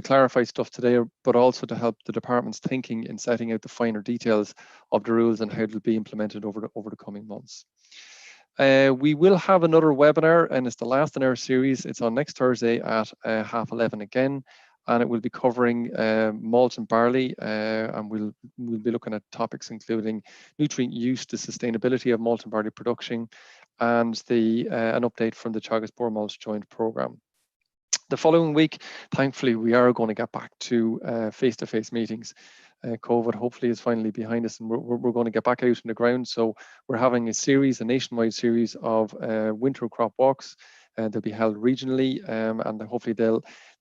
clarify stuff today, but also to help the department's thinking in setting out the finer details of the rules and how they'll be implemented over the coming months. We will have another webinar, and it's the last in our series. It's on next Thursday at 11:30 again, and it will be covering malt and barley, and we'll be looking at topics including nutrient use, the sustainability of malt and barley production, and an update from the Teagasc Boer Malts Joint Programme. The following week, thankfully, we are going to get back to face-to-face meetings. COVID hopefully is finally behind us, and we're going to get back out in the ground. So we're having a nationwide series of winter crop walks, and they'll be held regionally, and hopefully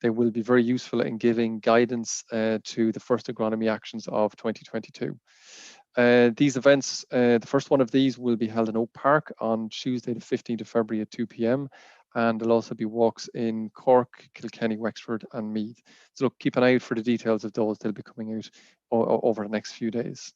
they will be very useful in giving guidance to the first agronomy actions of 2022. These events, the first one of these will be held in Oak Park on Tuesday, the 15th of February at 2 p.m. And there'll also be walks in Cork, Kilkenny, Wexford and Meath. So look, keep an eye out for the details of those. They'll be coming out over the next few days.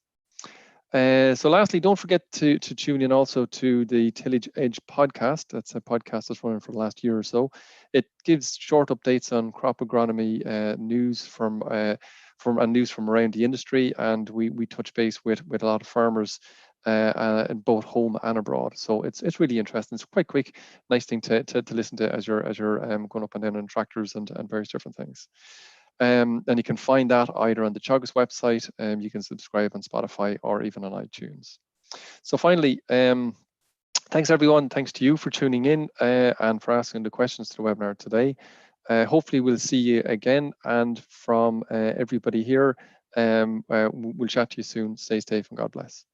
So lastly, don't forget to tune in also to the Tillage Edge podcast. That's a podcast that's running for the last year or so. It gives short updates on crop agronomy news from around the industry, and we touch base with a lot of farmers in both home and abroad. So it's really interesting. It's quite quick, nice thing to listen to as you're going up and down on tractors and various different things. And you can find that either on the Teagasc website, you can subscribe on Spotify or even on iTunes. So finally, thanks everyone. Thanks to you for tuning in and for asking the questions to the webinar today. Hopefully we'll see you again, and from everybody here, we'll chat to you soon. Stay safe and God bless.